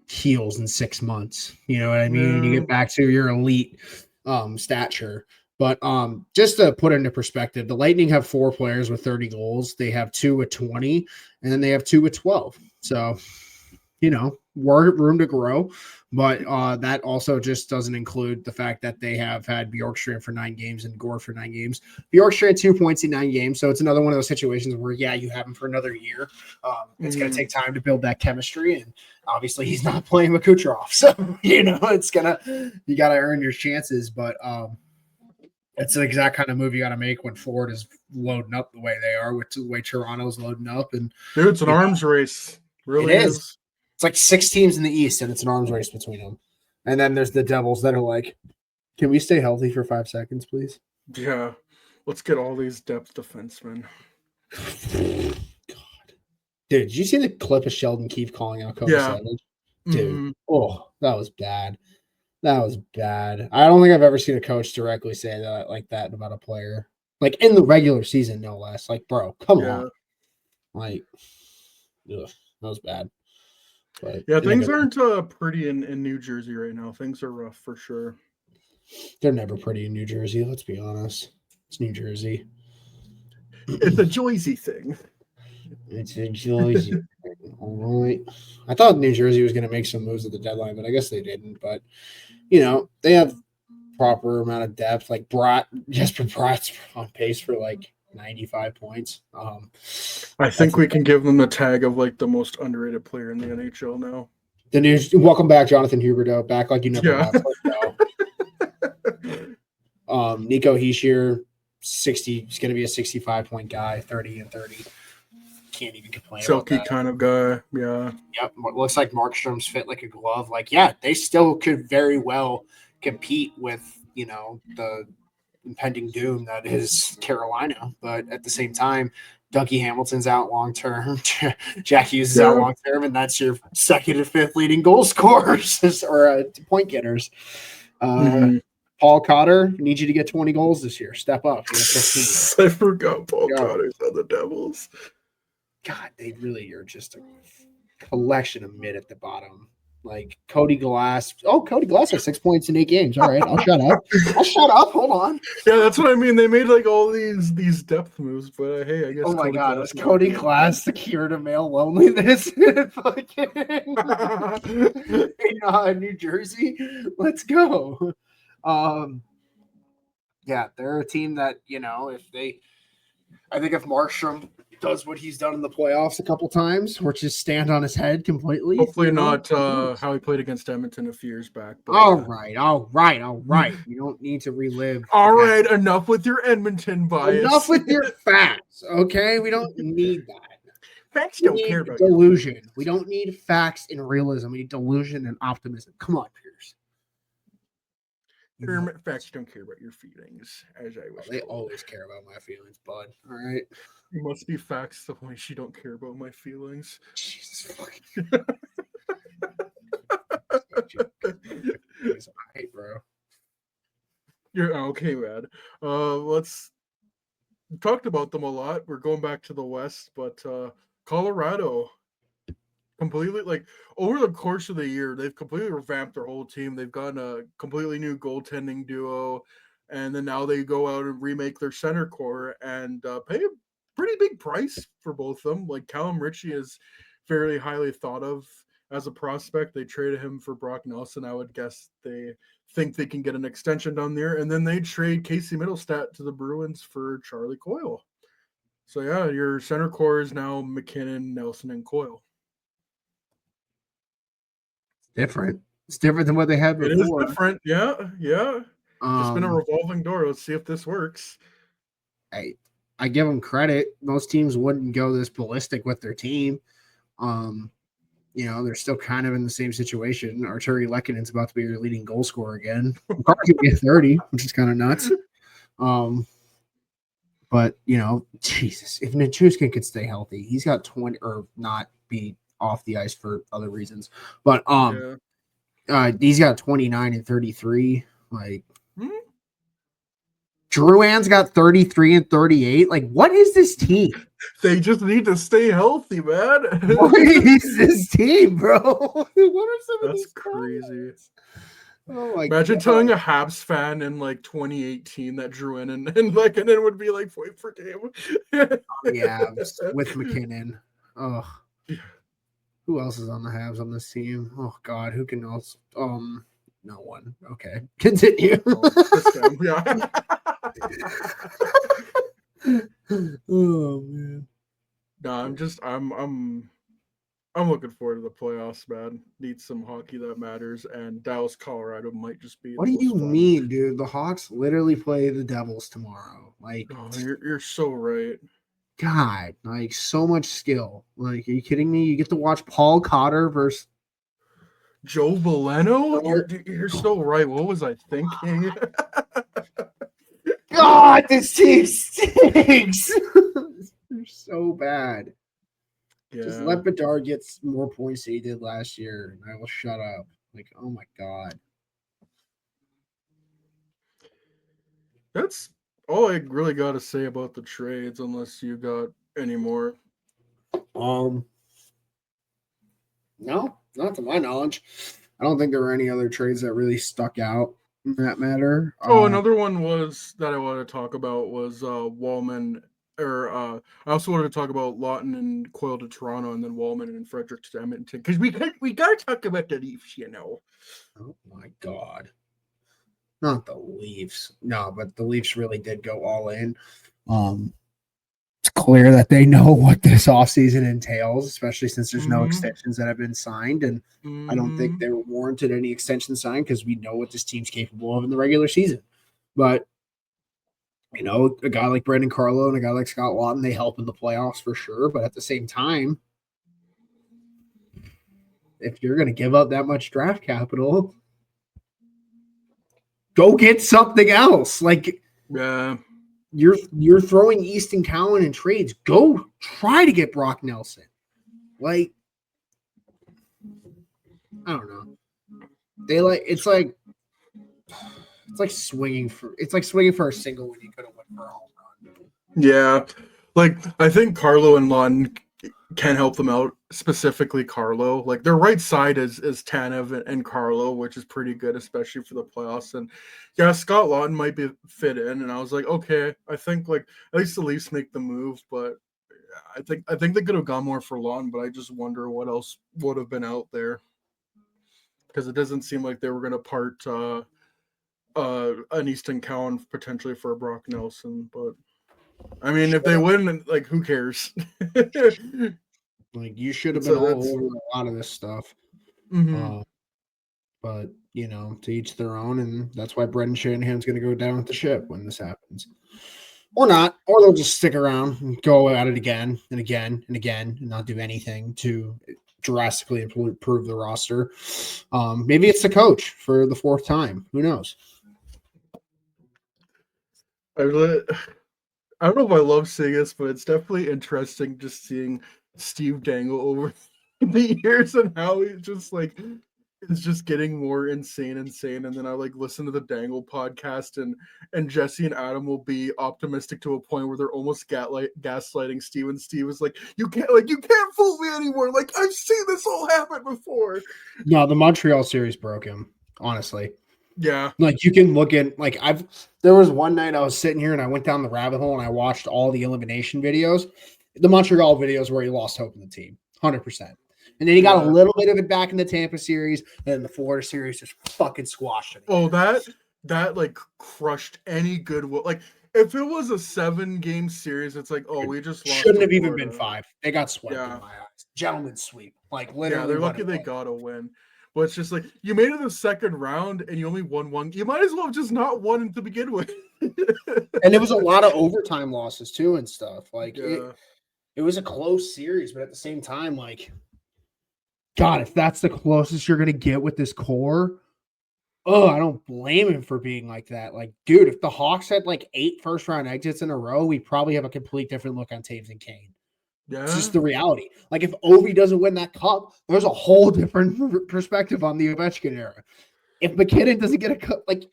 S2: heals in 6 months. You know what I mean? And you
S1: Yeah.
S2: get back to your elite stature. But just to put into perspective, the Lightning have 4 players with 30 goals. They have 2 with 20, and then they have 2 with 12. So, room to grow. But that also just doesn't include the fact that they have had Bjorkstrand for 9 games and Gore for 9 games. Bjorkstrand 2 points in 9 games. So it's another one of those situations where, yeah, you have him for another year. It's going to take time to build that chemistry. And obviously he's not playing with Kucherov. So, you got to earn your chances. But it's the exact kind of move you got to make when Ford is loading up the way they are, with the way Toronto's loading up. And
S1: Dude, it's an arms race. Really
S2: it is.
S1: is.
S2: It's like 6 teams in the East, and it's an arms race between them. And then there's the Devils that are like, can we stay healthy for 5 seconds, please?
S1: Yeah. Let's get all these depth defensemen.
S2: God. Dude, did you see the clip of Sheldon Keefe calling out Cody
S1: Yeah.
S2: Savage? Dude, that was bad. That was bad. I don't think I've ever seen a coach directly say that like that about a player. Like in the regular season, no less. Like, bro, come on. Like, ugh, that was bad. But
S1: yeah, things aren't pretty in New Jersey right now. Things are rough for sure.
S2: They're never pretty in New Jersey. Let's be honest. It's New Jersey.
S1: It's a Jersey thing.
S2: It's a Jersey. All right. I thought New Jersey was going to make some moves at the deadline, but I guess they didn't. But, they have proper amount of depth. Like Jesper Bratt's on pace for like 95 points.
S1: I think we can give them the tag of like the most underrated player in the NHL now.
S2: The news. Welcome back, Jonathan Huberdeau. Back like you never left. Nico Hischier, 60. He's going to be a 65-point guy, 30 and 30. Can't even complain about that.
S1: Selke kind of guy. Yeah.
S2: Yep. Looks like Markstrom's fit like a glove. Like, yeah, they still could very well compete with, the impending doom that is Carolina. But at the same time, Dougie Hamilton's out long term. Jack Hughes is out long term, and that's your second and fifth leading goal scorers or point getters. Paul Cotter, need you to get 20 goals this year. Step up.
S1: I forgot Paul Cotter's on the Devils.
S2: God, they really are just a collection of mid at the bottom. Like Cody Glass. Oh, Cody Glass has 6 points in 8 games. All right, I'll shut up. Hold on.
S1: Yeah, that's what I mean. They made like all these depth moves, but hey, I guess.
S2: Oh my God, is Cody Glass the cure to male loneliness? Fucking New Jersey. Let's go. Yeah, they're a team that I think if Markstrom does what he's done in the playoffs a couple times, or just stand on his head completely.
S1: Hopefully not how he played against Edmonton a few years back. But,
S2: all right. You don't need to relive.
S1: All right, enough with your Edmonton bias.
S2: Enough with your facts, okay? We don't need that.
S1: Facts don't care about
S2: delusion. We don't need facts and realism. We need delusion and optimism. Come on, Pierce.
S1: Facts don't care about your feelings, as I was.
S2: They always care about my feelings, bud. All right.
S1: It must be facts the way she don't care about my feelings.
S2: Jesus fucking. Hey, bro.
S1: You're okay, man. Let's talked about them a lot. We're going back to the West, but Colorado completely, like, over the course of the year, they've completely revamped their whole team. They've gotten a completely new goaltending duo, and then now they go out and remake their center core and pay a pretty big price for both of them. Like, Callum Ritchie is fairly highly thought of as a prospect. They traded him for Brock Nelson. I would guess they think they can get an extension down there, and then they trade Casey Middlestat to the Bruins for Charlie Coyle. So yeah, your center core is now McKinnon, Nelson, and Coyle.
S2: Different. It's different than what they had
S1: It is
S2: before.
S1: different. Yeah, yeah. Just been a revolving door. Let's see if this works.
S2: I give them credit. Most teams wouldn't go this ballistic with their team. They're still kind of in the same situation. Arturi Lekkonen's about to be your leading goal scorer again. Probably get 30, which is kind of nuts. But Jesus, if Nichushkin could stay healthy, he's got 20 or not be off the ice for other reasons. But he's got 29 and 33. Like Drouin's got 33 and 38. Like, what is this team?
S1: They just need to stay healthy, man.
S2: What is this team, bro? What are some of these
S1: crazy?
S2: Comments? Oh my
S1: Imagine
S2: God.
S1: telling a Habs fan in like 2018 that Drouin and Lekkonen would be like point per game.
S2: Yeah, with McKinnon. Oh, who else is on the Habs on this team? Oh God, who can else? No one. Okay, continue.
S1: Yeah.
S2: Oh man.
S1: No, I'm looking forward to the playoffs, man. Need some hockey that matters, and Dallas, Colorado might just be.
S2: What do you mean, dude? The Hawks literally play the Devils tomorrow. Like,
S1: you're so right.
S2: God, like so much skill. Like, are you kidding me? You get to watch Paul Cotter versus
S1: Joe Veleno. You're so right. What was I thinking?
S2: God, this team stinks. They're so bad. Yeah. Just let Bedard get more points than he did last year, and I will shut up. Like, oh my God.
S1: That's all I really got to say about the trades, unless you got any more.
S2: No, not to my knowledge. I don't think there were any other trades that really stuck out in that matter.
S1: Another one was that I wanted to talk about was Wallman. I also wanted to talk about Lawton and Coyle to Toronto, and then Wallman and Frederick to Edmonton, because we got to talk about the Leafs, Oh
S2: my God. Not the Leafs. No, but the Leafs really did go all in. It's clear that they know what this offseason entails, especially since there's no extensions that have been signed. And I don't think they were warranted any extension signed because we know what this team's capable of in the regular season. But, a guy like Brandon Carlo and a guy like Scott Lawton, they help in the playoffs for sure. But at the same time, if you're going to give up that much draft capital, go get something else. Like,
S1: yeah.
S2: You're throwing Easton Cowan in trades. Go try to get Brock Nelson. Like, I don't know. It's like swinging for a single when you could have went for a home run.
S1: Yeah, like I think Carlo and Lawton can help them out. Specifically, Carlo. Like their right side is Tanev and Carlo, which is pretty good, especially for the playoffs. And yeah, Scott Lawton might be fit in. And I was like, okay, I think like at least the Leafs make the move, but I think they could have gone more for Lawton. But I just wonder what else would have been out there, because it doesn't seem like they were going to part an Easton Cowan potentially for a Brock Nelson. But I mean, if they win, like who cares?
S2: Like you should have been all over a lot of this stuff. But to each their own, and that's why Brendan Shanahan's going to go down with the ship when this happens, or not, or they'll just stick around and go at it again and again and again and not do anything to drastically improve the roster. Maybe it's the coach for the fourth time. Who knows?
S1: I don't know if I love seeing this, but it's definitely interesting just seeing Steve Dangle over the years and how he's just like is just getting more insane. And then I like listen to the Dangle podcast, and Jesse and Adam will be optimistic to a point where they're almost gaslighting Steve. And Steve is like, you can't fool me anymore. Like I've seen this all happen before.
S2: No, the Montreal series broke him, honestly.
S1: Yeah.
S2: Like you can look at there was one night I was sitting here and I went down the rabbit hole and I watched all the elimination videos, the Montreal videos where he lost hope in the team, 100%. And then he got a little bit of it back in the Tampa series, and then the Florida series just fucking squashed it.
S1: Oh, that like crushed any goodwill. Like if it was a 7-game series, it's like, oh, we just lost.
S2: Shouldn't
S1: to
S2: have even been
S1: Florida.
S2: 5. They got swept
S1: Yeah.
S2: in my eyes. Gentleman's sweep. Like
S1: Yeah,
S2: literally.
S1: they're
S2: what
S1: lucky
S2: it
S1: they
S2: was.
S1: got a win. But it's just like you made it to the second round and you only won one. You might as well have just not won to begin with.
S2: And there was a lot of overtime losses too and stuff. Like
S1: Yeah.
S2: it was a close series, but at the same time, like, God, if that's the closest you're gonna get with this core, oh, I don't blame him for being like that. Like, dude, if the Hawks had like 8 first-round exits in a row, we probably have a complete different look on Taves and Kane. It's
S1: Yeah.
S2: just the reality. Like, if Ovi doesn't win that cup, there's a whole different perspective on the Ovechkin era. If McKinnon doesn't get a cup, like,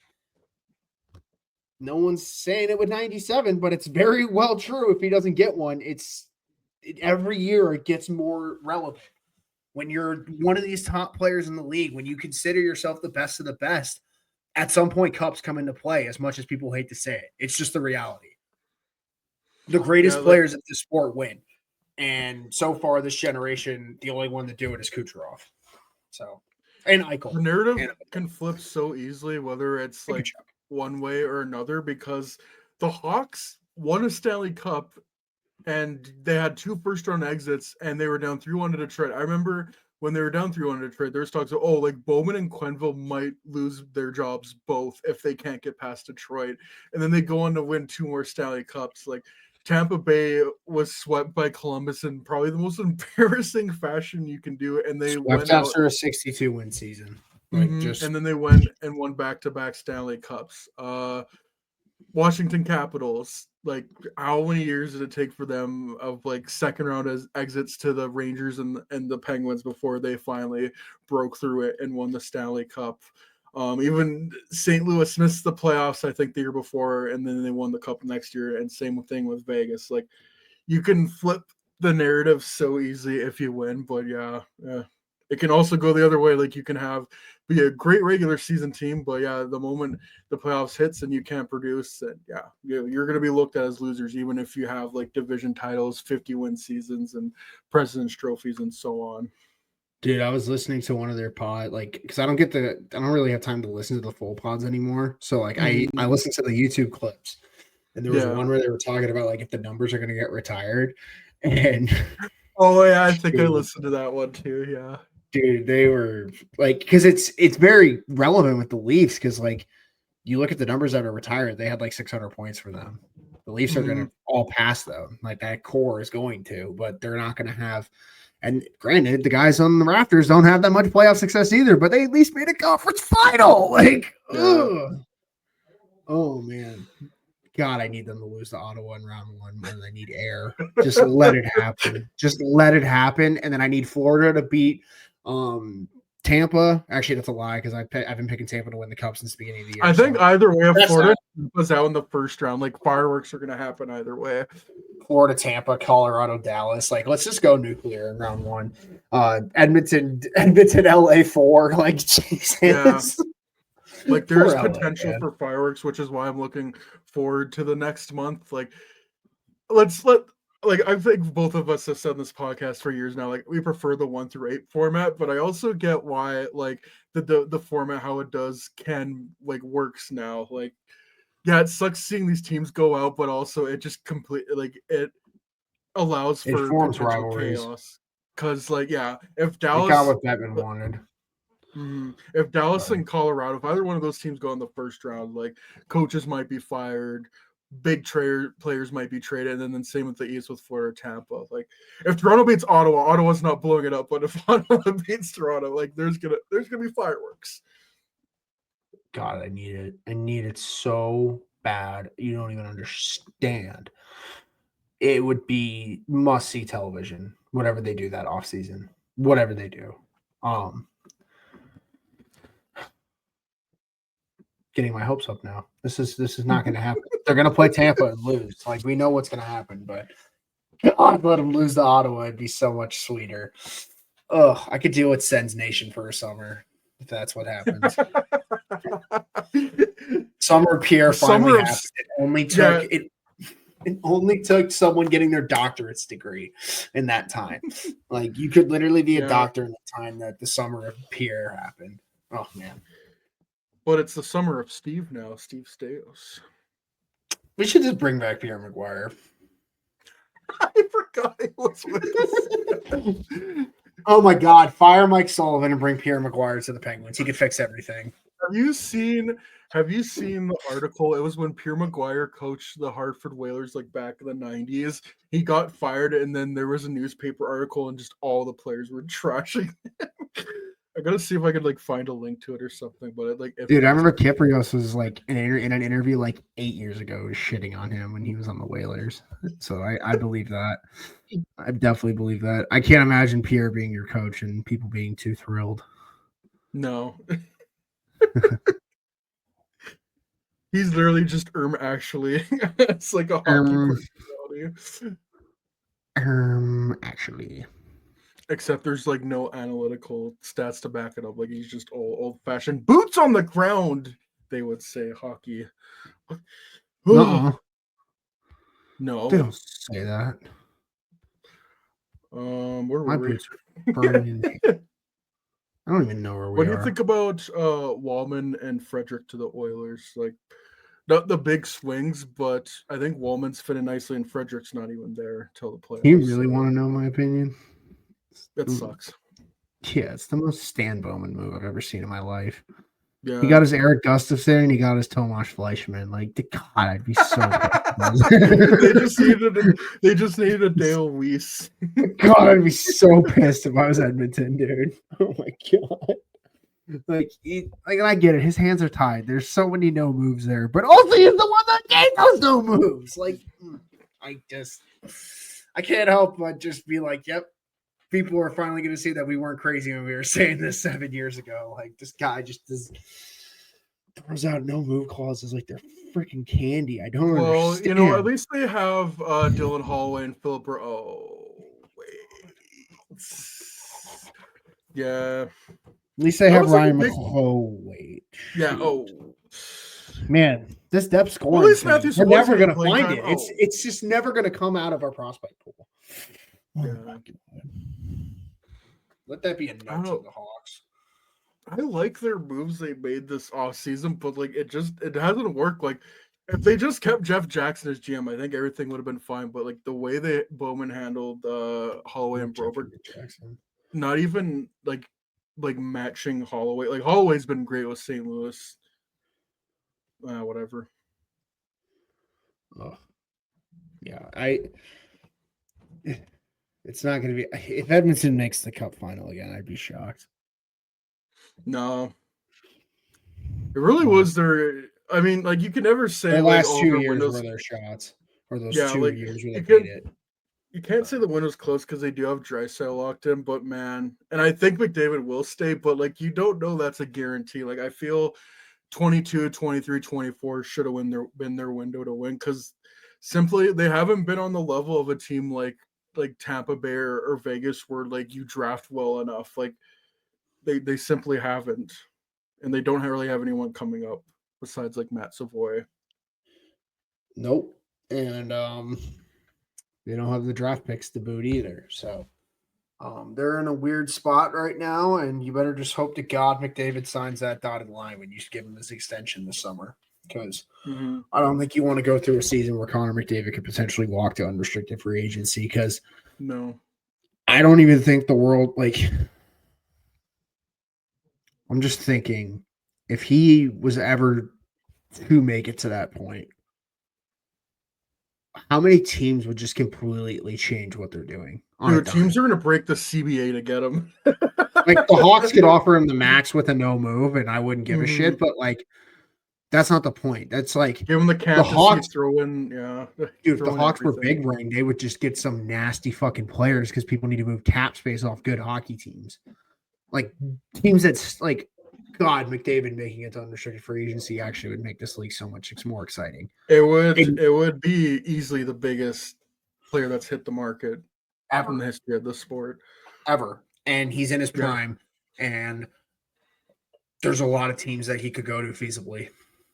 S2: no one's saying it with 97, but it's very well true. If he doesn't get one, every year it gets more relevant. When you're one of these top players in the league, when you consider yourself the best of the best, at some point cups come into play, as much as people hate to say it. It's just the reality. The greatest players of the sport win. And so far this generation, the only one to do it is Kucherov. So, and Eichel.
S1: The narrative can flip so easily, whether it's like
S2: Chuck.
S1: one way or another, because the Hawks won a Stanley Cup and they had 2 first-round exits and they were down 3-1 to Detroit. I remember when they were down 3-1 to Detroit, there's talks of, oh, like Bowman and Quenneville might lose their jobs both if they can't get past Detroit. And then they go on to win 2 more Stanley Cups. Like Tampa Bay was swept by Columbus in probably the most embarrassing fashion you can do. And they went out
S2: after a 62-win season. Like
S1: and then they went and won back-to-back Stanley Cups. Washington Capitals, like how many years did it take for them of like second round as exits to the Rangers and the Penguins before they finally broke through it and won the Stanley Cup? Even St. Louis missed the playoffs, I think, the year before, and then they won the cup next year. And same thing with Vegas. Like you can flip the narrative so easy if you win, but yeah. It can also go the other way. Like you can be a great regular season team, but yeah, the moment the playoffs hits and you can't produce, and yeah, you're going to be looked at as losers, even if you have like division titles, 50-win seasons, and President's trophies, and so on.
S2: Dude, I was listening to one of their pod, like, because I don't really have time to listen to the full pods anymore. So like, I listen to the YouTube clips, and there was one where they were talking about like if the numbers are going to get retired, and
S1: oh yeah, I think I listened to that one too. Yeah.
S2: Dude, they were like, because it's very relevant with the Leafs, because like you look at the numbers that are retired, they had like 600 points for them. The Leafs are going to all pass them, like that core is going to, but they're not going to have. And granted, the guys on the Raptors don't have that much playoff success either, but they at least made a conference final. Like, oh man, God, I need them to lose to Ottawa in round 1 more than I need air. Just let it happen. Just let it happen, and then I need Florida to beat. Tampa, actually, that's a lie because I've been picking Tampa to win the cup since the beginning of the year.
S1: I think either way, if Florida was out in the first round, like fireworks are going to happen either way.
S2: Florida, Tampa, Colorado, Dallas. Like, let's just go nuclear in round 1. Edmonton, LA 4. Like, Jesus.
S1: Yeah. Like, there's potential for fireworks, which is why I'm looking forward to the next month. Like, like I think both of us have said in this podcast for years now, like we prefer the 1 through 8 format, but I also get why like the format how it does can like works now. Like, yeah, it sucks seeing these teams go out, but also it just it allows for potential chaos. Because like if Dallas
S2: got what Bettman wanted.
S1: If Dallas and Colorado, if either one of those teams go in the first round, like coaches might be fired. Big players might be traded, and then same with the East with Florida, Tampa. Like if Toronto beats Ottawa, Ottawa's not blowing it up, but if Ottawa beats Toronto, like there's gonna be fireworks.
S2: God, I need it. I need it so bad. You don't even understand. It would be must-see television, whatever they do that off season. Whatever they do. Getting my hopes up now. This is not going to happen. They're going to play Tampa and lose. Like we know what's going to happen, but God, let them lose to Ottawa. It'd be so much sweeter. Oh, I could deal with Sens Nation for a summer if that's what happens. Summer Pierre finally happened. It only took someone getting their doctorate's degree in that time. Like you could literally be a doctor in the time that the summer of Pierre happened. Oh man.
S1: But it's the summer of Steve now, Steve Staios.
S2: We should just bring back Pierre McGuire.
S1: I forgot it was with us.
S2: Oh my God! Fire Mike Sullivan and bring Pierre McGuire to the Penguins. He could fix everything.
S1: Have you seen the article? It was when Pierre McGuire coached the Hartford Whalers like back in the 90s. He got fired, and then there was a newspaper article, and just all the players were trashing him. I gotta see if I could like find a link to it or something. But
S2: Dude, I remember Kyprios was like in an interview like 8 years ago, was shitting on him when he was on the Whalers. So I believe that. I definitely believe that. I can't imagine Pierre being your coach and people being too thrilled.
S1: No. He's literally just actually. It's like a hockey personality.
S2: Actually.
S1: Except there's like no analytical stats to back it up. Like he's just old fashioned boots on the ground, they would say hockey.
S2: No.
S1: No.
S2: They don't say that.
S1: Where
S2: My
S1: were we?
S2: boots are burning. I don't even know where we are.
S1: What do you think about Wallman and Frederick to the Oilers? Like not the big swings, but I think Wallman's fitting nicely and Frederick's not even there till the playoffs.
S2: You really want to know my opinion?
S1: That sucks.
S2: Yeah, it's the most Stan Bowman move I've ever seen in my life.
S1: Yeah.
S2: He got his Eric Gustafson and he got his Tomas Fleischman. Like, God, I'd be so
S1: they just needed a Dale Weiss.
S2: God, I'd be so pissed if I was Edmonton, dude. Oh my God. Like I get it. His hands are tied. There's so many no moves there, but also he's the one that gave those no moves. Like, I can't help but just be like, yep. People are finally going to see that we weren't crazy when we were saying this 7 years ago. Like, this guy just throws out no move clauses like they're freaking candy. I don't understand.
S1: At least they have Dylan Holloway and Philip. Wait. Yeah.
S2: At least they have Ryan McClough.
S1: Yeah. Oh.
S2: Man, this depth scoring.
S1: Well, Matthews,
S2: we're never going to find it. It's just never going to come out of our prospect pool.
S1: Yeah.
S2: Let that be a note to the Hawks.
S1: I like their moves they made this offseason, but like it hasn't worked. Like if they just kept Jeff Jackson as GM, I think everything would have been fine. But like the way Bowman handled Holloway and Broberg, not even like matching Holloway. Like Holloway's been great with St. Louis. Whatever.
S2: Oh. Yeah, it's not going to be. If Edmonton makes the Cup final again, I'd be shocked.
S1: No, it really was their. I mean, like you can never say
S2: the
S1: like,
S2: last 2 years were their shots, or those 2 years where they made it.
S1: You can't say the win was close because they do have Draisaitl locked in, but man, and I think McDavid will stay, but like you don't know that's a guarantee. Like I feel 22, 23, 24 should have been their window to win because simply they haven't been on the level of a team like Tampa Bay or Vegas where like you draft well enough. Like they simply haven't, and they don't really have anyone coming up besides like Matt Savoy.
S2: Nope, and they don't have the draft picks to boot either. So they're in a weird spot right now, and you better just hope to God McDavid signs that dotted line when you give him his extension this summer. Because I don't think you want to go through a season where Connor McDavid could potentially walk to unrestricted free agency. Because
S1: no,
S2: I don't even think the world I'm just thinking if he was ever to make it to that point, how many teams would just completely change what they're doing?
S1: Dude, teams are going to break the CBA to get him.
S2: Like the Hawks could offer him the max with a no move, and I wouldn't give a shit. But like, that's not the point. That's like
S1: give him the cap.
S2: The Hawks
S1: throw in, yeah.
S2: Dude, if the Hawks were big ring, they would just get some nasty fucking players because people need to move cap space off good hockey teams, like teams that's like. God, McDavid making it to unrestricted free agency actually would make this league so much more exciting.
S1: It would be easily the biggest player that's hit the market
S2: ever
S1: in the history of the sport.
S2: Ever. And he's in his prime. And there's a lot of teams that he could go to feasibly.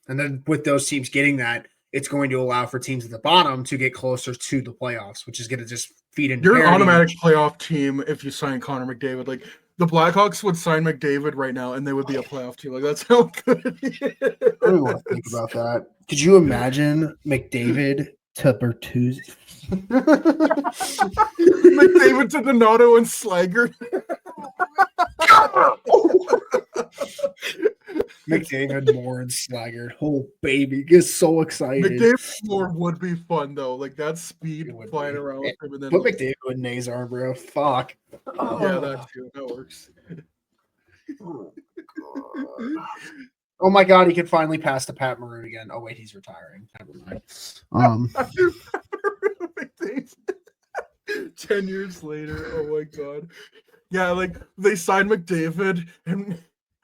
S2: And then with those teams getting that, it's going to allow for teams at the bottom to get closer to the playoffs, which is going to just feed into
S1: You're an automatic playoff team if you sign Connor McDavid. Like The Blackhawks would sign McDavid right now, and they would be a playoff team. Like that's how good he
S2: I don't even want to think
S1: is.
S2: about that. Could you imagine McDavid to Bertuzzi?
S1: McDavid to Donato and Slager.
S2: McDavid, Moore, and Slaggert. Oh, baby. Get so excited.
S1: McDavid Moore would be fun, though. Like that speed
S2: It would
S1: flying
S2: be.
S1: around with him. And then,
S2: Put McDavid with Nazar, bro. Fuck.
S1: yeah, that too. That works.
S2: Oh my god, he could finally pass to Pat Maroon again. Oh wait, he's retiring. Never mind.
S1: 10 years later. Oh my god. Yeah, like they signed McDavid and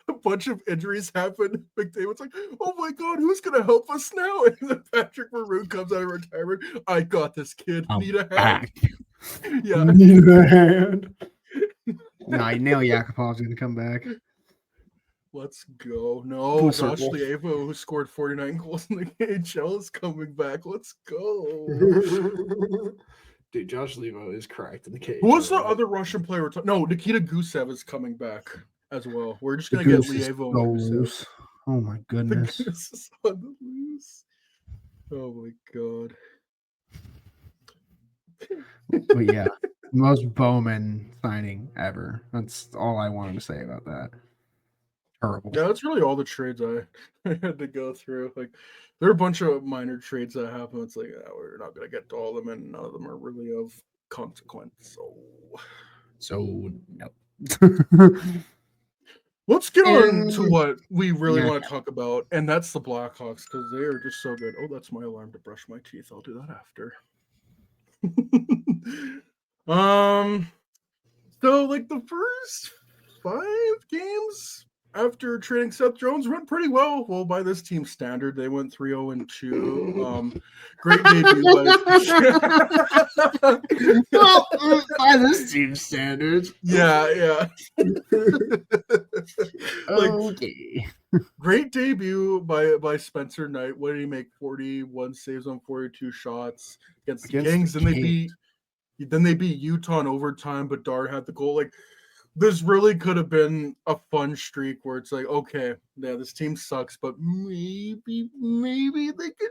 S1: a bunch of injuries happened. McDavid's like, oh my god, who's gonna help us now? And then Patrick Maroon comes out of retirement. I got this kid. Need a hand. Yeah.
S2: Need a hand. Nah, Neil Yakupov's gonna come back.
S1: Let's go. No, Josh Lievo, who scored 49 goals in the KHL, is coming back. Let's go.
S2: Dude, Josh Lievo is cracked in the KHL.
S1: Who was the other Russian player? No, Nikita Gusev is coming back as well. We're just going to get Lievo and Gusev.
S2: Oh my goodness.
S1: The Goose is on the loose. Oh my god.
S2: But yeah, most Bowman signing ever. That's all I wanted to say about that. Terrible.
S1: Yeah, that's really all the trades I had to go through. Like, there are a bunch of minor trades that happen. It's like, we're not going to get to all of them, and none of them are really of consequence.
S2: So no.
S1: Let's get on to what we really want to talk about, and that's the Blackhawks, because they are just so good. Oh, that's my alarm to brush my teeth. I'll do that after. So like the first 5 games after trading Seth Jones went pretty well. Well, by this team's standard, they went 3-2. Great debut
S2: by this team's standards.
S1: Yeah.
S2: Okay.
S1: Great debut by Spencer Knight. What did he make? 41 saves on 42 shots against the Kings, and they beat Utah in overtime, but Dart had the goal. Like, this really could have been a fun streak where it's like, okay, yeah, this team sucks, but maybe they could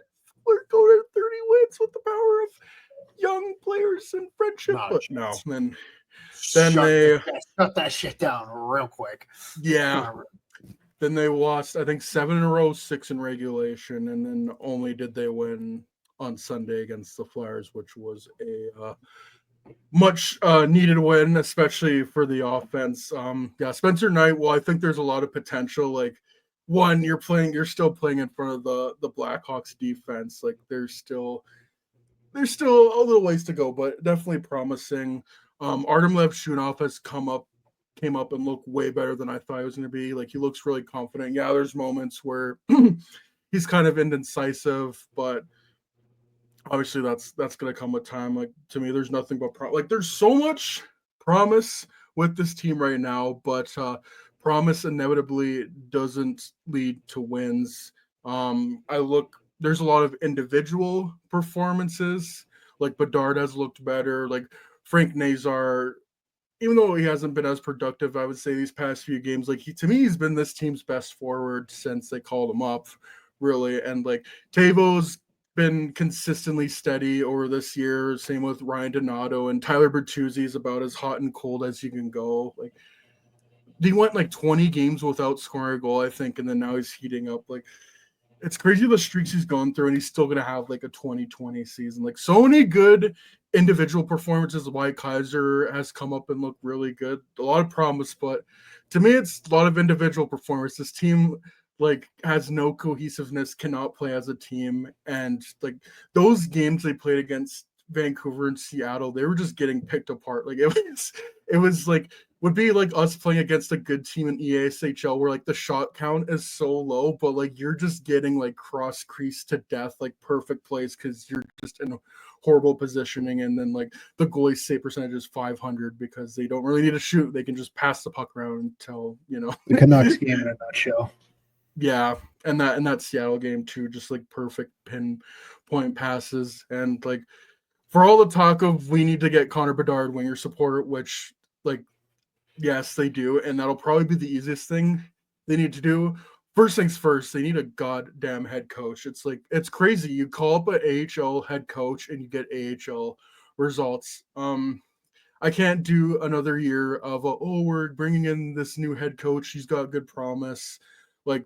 S1: go to 30 wins with the power of young players and friendship. But no, then they
S2: shut that shit down real quick.
S1: Yeah. Then they lost, I think, 7 in a row, 6 in regulation, and then only did they win on Sunday against the Flyers, which was a much needed win, especially for the offense. Spencer Knight, well, I think there's a lot of potential. Like, one, you're still playing in front of the Blackhawks defense. Like, there's still a little ways to go, but definitely promising. Artem Levshunov has came up and looked way better than I thought he was going to be. Like, he looks really confident. Yeah, there's moments where he's kind of indecisive, but obviously that's going to come with time. Like, to me, there's nothing but there's so much promise with this team right now, but promise inevitably doesn't lead to wins. There's a lot of individual performances. Like, Bedard has looked better. Like, Frank Nazar, even though he hasn't been as productive, I would say these past few games, like, he's been this team's best forward since they called him up, really. And like, Tavo's been consistently steady over this year. Same with Ryan Donato, and Tyler Bertuzzi is about as hot and cold as you can go. Like, he went like 20 games without scoring a goal, I think, and then now he's heating up. Like, it's crazy the streaks he's gone through, and he's still going to have like a 2020 season. Like, so many good individual performances. Wyatt Kaiser has come up and looked really good. A lot of promise, but to me, it's a lot of individual performance. This team like has no cohesiveness, cannot play as a team, and like those games they played against Vancouver and Seattle, they were just getting picked apart. Like, it was like would be like us playing against a good team in EASHL where like the shot count is so low, but like you're just getting like cross crease to death, like perfect plays because you're just in horrible positioning, and then like the goalie save percentage is 500 because they don't really need to shoot; they can just pass the puck around until
S2: the Canucks game in a nutshell.
S1: Yeah, and that Seattle game too, just like perfect pinpoint passes, and like for all the talk of we need to get Connor Bedard winger support, which like Yes, they do, and that'll probably be the easiest thing they need to do. First things first, they need a goddamn head coach. It's like it's crazy. You call up an AHL head coach and you get AHL results. I can't do another year of we're bringing in this new head coach. He's got good promise. Like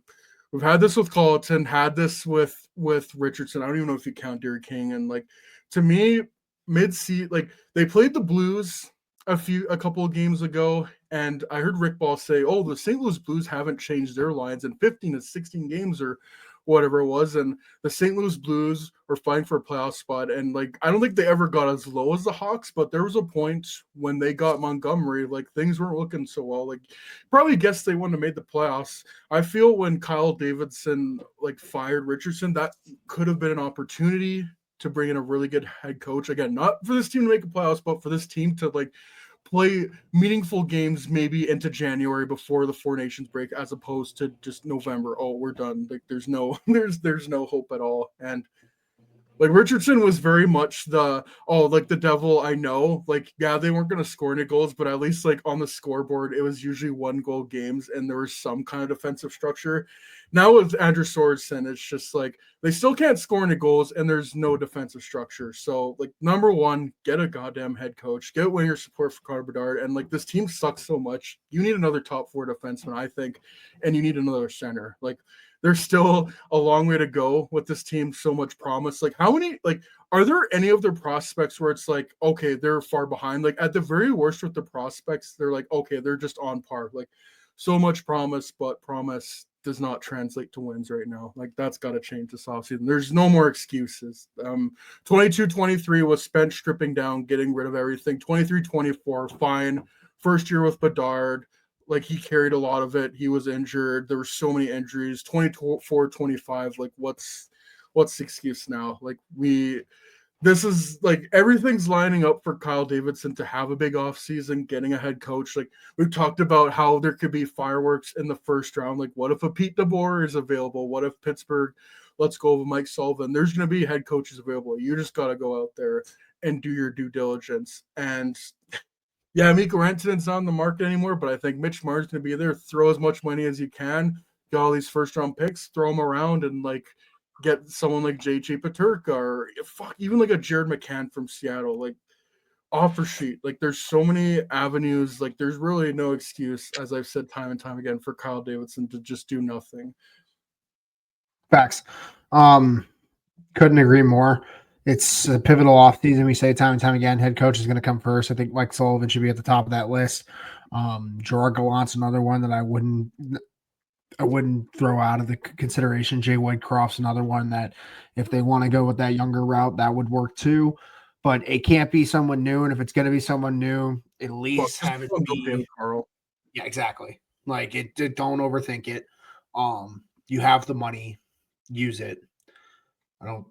S1: we've had this with Colleton, had this with Richardson. I don't even know if you count Derek King. And like to me, mid-season, like they played the Blues a couple of games ago, and I heard Rick Ball say, "Oh, the St. Louis Blues haven't changed their lines in 15 to 16 games or whatever it was," and the St. Louis Blues were fighting for a playoff spot. And like, I don't think they ever got as low as the Hawks, but there was a point when they got Montgomery, like things weren't looking so well. Like, probably guess they wouldn't have made the playoffs. I feel when Kyle Davidson like fired Richardson, that could have been an opportunity to bring in a really good head coach. Again, not for this team to make a playoffs, but for this team to like play meaningful games maybe into January before the Four Nations break, as opposed to just November. Oh, we're done. Like there's no there's no hope at all. And like Richardson was very much like the devil I know. Like, yeah, they weren't gonna score any goals, but at least like on the scoreboard, it was usually 1 goal games and there was some kind of defensive structure. Now with Andrew Sorensen, it's just like they still can't score any goals and there's no defensive structure. So like number one, get a goddamn head coach, get winger support for Connor Bedard. And like this team sucks so much. You need another top 4 defenseman, I think, and you need another center. Like there's still a long way to go with this team. So much promise. Like how many, like, are there any of their prospects where it's like, okay, they're far behind? Like at the very worst with the prospects, they're like, okay, they're just on par. Like so much promise, but promise does not translate to wins right now. Like that's got to change this offseason. There's no more excuses. 22-23 was spent stripping down, getting rid of everything. 23-24, fine. First year with Bedard, like he carried a lot of it. He was injured. There were so many injuries. 24-25. Like what's the excuse now? Like this is like everything's lining up for Kyle Davidson to have a big offseason, getting a head coach. Like we've talked about how there could be fireworks in the first round. Like what if a Pete DeBoer is available? What if Pittsburgh lets go of Mike Sullivan? There's going to be head coaches available. You just got to go out there and do your due diligence. And yeah, Mikko Rantanen's not on the market anymore, but I think Mitch Marner's going to be there. Throw as much money as you can. Get all these first-round picks, throw them around, and like get someone like JJ Paterka or even like a Jared McCann from Seattle. Like offer sheet. Like there's so many avenues. Like there's really no excuse, as I've said time and time again, for Kyle Davidson to just do nothing.
S2: Facts. Couldn't agree more. It's a pivotal offseason. We say time and time again, head coach is going to come first. I think Mike Sullivan should be at the top of that list. Gerard Gallant's another one that I wouldn't throw out of the consideration. Jay Woodcroft's another one that if they want to go with that younger route, that would work too. But it can't be someone new. And if it's going to be someone new, at least have it be
S1: Carl.
S2: Yeah, exactly. Like don't overthink it. You have the money, use it. I don't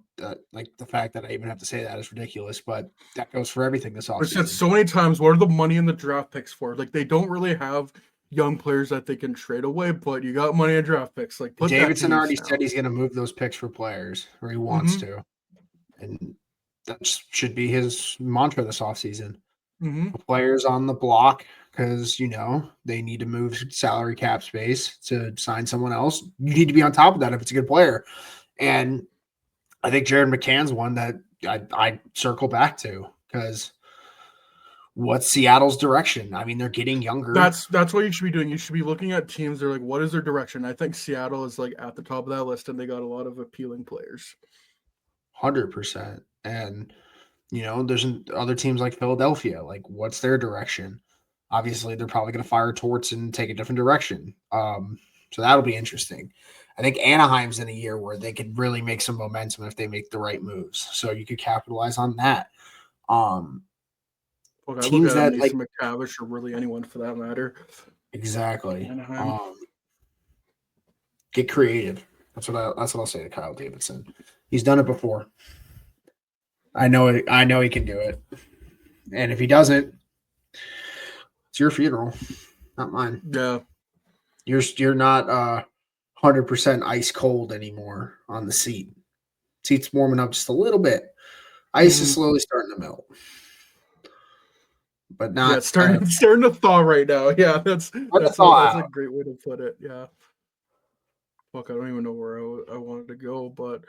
S2: like the fact that I even have to say that is ridiculous, but that goes for everything this offseason.
S1: I've said so many times, what are the money in the draft picks for? Like they don't really have young players that they can trade away, but you got money in draft picks. Like
S2: Davidson already said he's going to move those picks for players, or he wants to, and that should be his mantra this offseason. Players on the block because they need to move salary cap space to sign someone else. You need to be on top of that if it's a good player, and I think Jared McCann's one that I circle back to because what's Seattle's direction? I mean, they're getting younger.
S1: That's what you should be doing. You should be looking at teams. They're like, what is their direction? I think Seattle is like at the top of that list, and they got a lot of appealing players.
S2: 100%. And there's other teams like Philadelphia. Like, what's their direction? Obviously, they're probably going to fire Torts and take a different direction. So that'll be interesting. I think Anaheim's in a year where they could really make some momentum if they make the right moves. So you could capitalize on that.
S1: Teams that like McTavish or really anyone for that matter.
S2: Exactly. Get creative. That's what I'll say to Kyle Davidson. He's done it before. I know he can do it. And if he doesn't, it's your funeral, not mine.
S1: Yeah.
S2: You're not 100% ice cold anymore on the seat. Seat's warming up just a little bit. Ice is slowly starting to melt.
S3: but not.
S1: Yeah, it's starting to thaw right now. Yeah, that's
S3: thaw
S1: a great way to put it. Yeah. Fuck, I don't even know where I wanted to go, but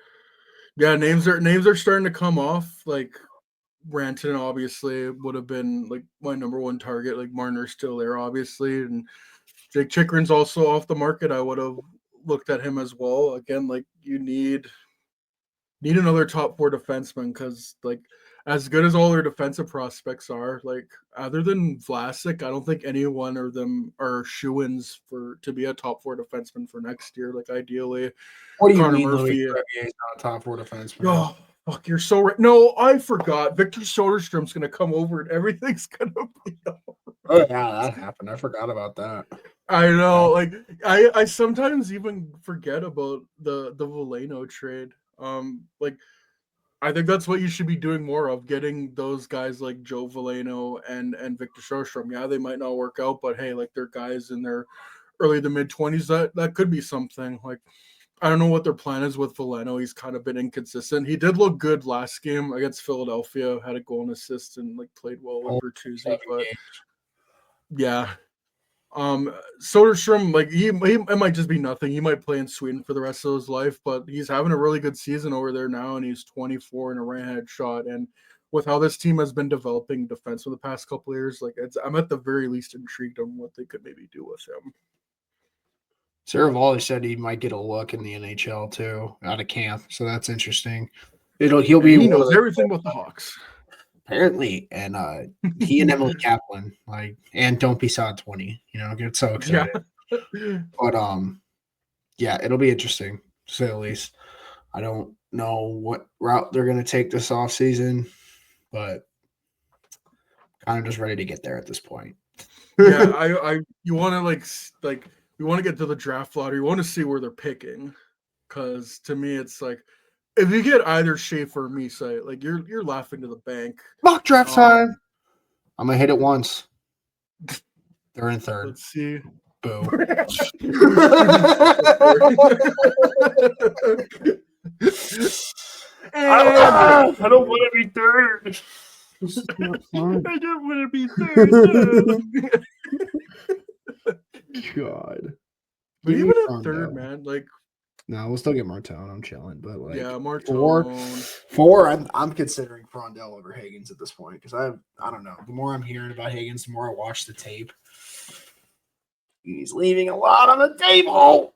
S1: yeah, names are starting to come off. Like Ranton obviously would have been like my number one target. Like Marner's still there, obviously, and Jake Chikrin's also off the market. I would have looked at him as well. Again, like you need another top four defenseman because like as good as all their defensive prospects are, like other than Vlasic, I don't think any one of them are shoo-ins for to be a top four defenseman for next year. Like ideally,
S3: What do you
S1: Connor
S3: mean,
S1: Murphy.
S3: Louis Crevier is not a top four defenseman?
S1: Oh, fuck, you're so right. No, I forgot. Victor Soderstrom's gonna come over and everything's gonna be.
S3: Oh yeah, that happened. I forgot about that.
S1: I know. Like I sometimes even forget about the Veleno trade. Like I think that's what you should be doing more of, getting those guys like Joe Veleno and Victor Soderstrom. Yeah, they might not work out, but hey, like they're guys in their early to mid 20s. That could be something. Like I don't know what their plan is with Veleno. He's kind of been inconsistent. He did look good last game against Philadelphia, had a goal and assist and like played well with Bertuzzi, but yeah. Soderstrom, like he it might just be nothing. He might play in Sweden for the rest of his life, but he's having a really good season over there now, and he's 24 and a right-handed shot. And with how this team has been developing defense for the past couple of years, like I'm at the very least intrigued on what they could maybe do with him.
S3: Saravalli said he might get a look in the NHL too, out of camp, so that's interesting. He'll be.
S1: He knows everything about the Hawks.
S3: Apparently, and he and Emily Kaplan, like, and Don't Be Sad 20, get so excited. Yeah. But yeah, it'll be interesting to say the least. I don't know what route they're going to take this offseason, but kind of just ready to get there at this point.
S1: Yeah, you want to we want to get to the draft lottery. You want to see where they're picking, because to me it's like, if you get either Schaefer or Misai, like you're laughing to the bank.
S3: Mock draft time. I'm gonna hit it once. They're in third.
S1: Let's see.
S3: Boo. I don't want to be third.
S2: This is not fun.
S1: I don't want to be third.
S2: God.
S1: But even at third, man, like.
S2: No, we'll still get Martone. I'm chilling, but like
S1: Martone.
S3: Four. I'm considering Frondell over Higgins at this point because I don't know. The more I'm hearing about Higgins, the more I watch the tape. He's leaving a lot on the table.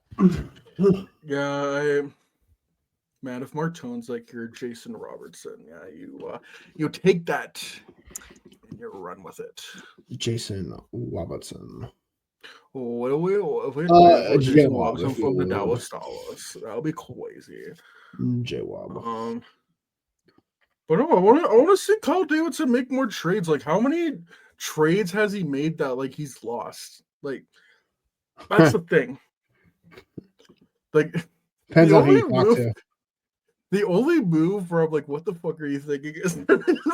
S1: Yeah, man, if Martone's like your Jason Robertson, yeah, you take that and you run with it.
S2: Jason Robertson.
S1: Jason Robertson from the Dallas Stars. That'll be crazy.
S2: J-Wob.
S1: But no, I want to see Kyle Davidson make more trades. Like, how many trades has he made that like he's lost? Like, that's the thing. Like,
S2: depends on who you talk to.
S1: The only move where I'm like, what the fuck are you thinking? Is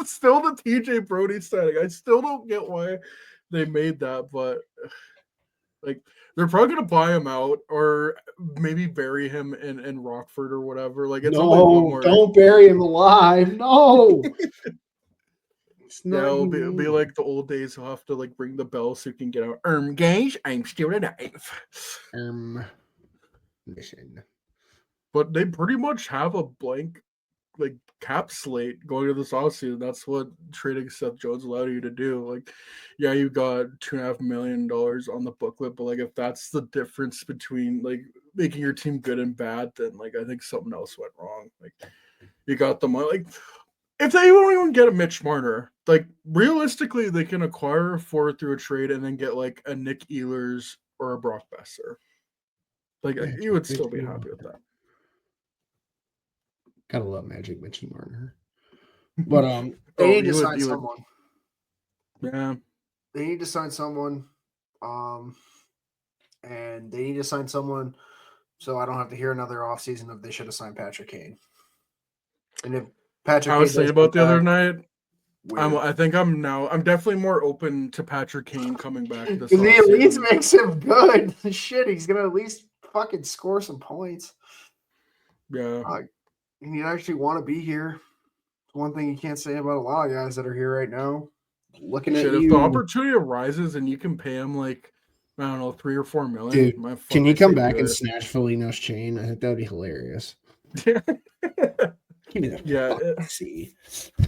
S1: still the TJ Brody signing. I still don't get why they made that, but like they're probably gonna buy him out or maybe bury him in Rockford or whatever. Like it's
S3: no, don't bury him alive. No.
S1: Yeah, it'll be like the old days. He'll have to like ring the bell so you can get out. Gage, I'm still alive.
S2: Mission.
S1: But they pretty much have a blank like cap slate going to this offseason. That's what trading Seth Jones allowed you to do. Like, yeah, you got $2.5 million on the booklet, but like if that's the difference between like making your team good and bad, then like I think something else went wrong. Like you got the money. Like if they don't even get a Mitch Marner, like realistically they can acquire a forward through a trade and then get like a Nick Ehlers or a Brock Besser. Like you would still be happy with that.
S2: Gotta love Magic Mitch Marner.
S3: But they need to sign someone.
S1: Yeah.
S3: They need to sign someone. And they need to sign someone so I don't have to hear another offseason of they should have signed Patrick Kane. And if Patrick
S1: I was thinking about the other night.
S3: weird.
S1: I think I'm definitely more open to Patrick Kane coming back this
S3: offseason. The Elite makes him good. Shit, he's gonna at least fucking score some points.
S1: Yeah.
S3: You actually want to be here. One thing you can't say about a lot of guys that are here right now. looking at
S1: Shit, if
S3: you.
S1: the opportunity arises and you can pay him like, I don't know, 3 or 4 million,
S2: Dude,
S1: my fuck,
S2: can you
S1: I
S2: come
S1: say
S2: back
S1: do
S2: and
S1: it.
S2: snatch Foligno's chain? I think that would be hilarious. Give me that
S1: Yeah,
S2: fucking C.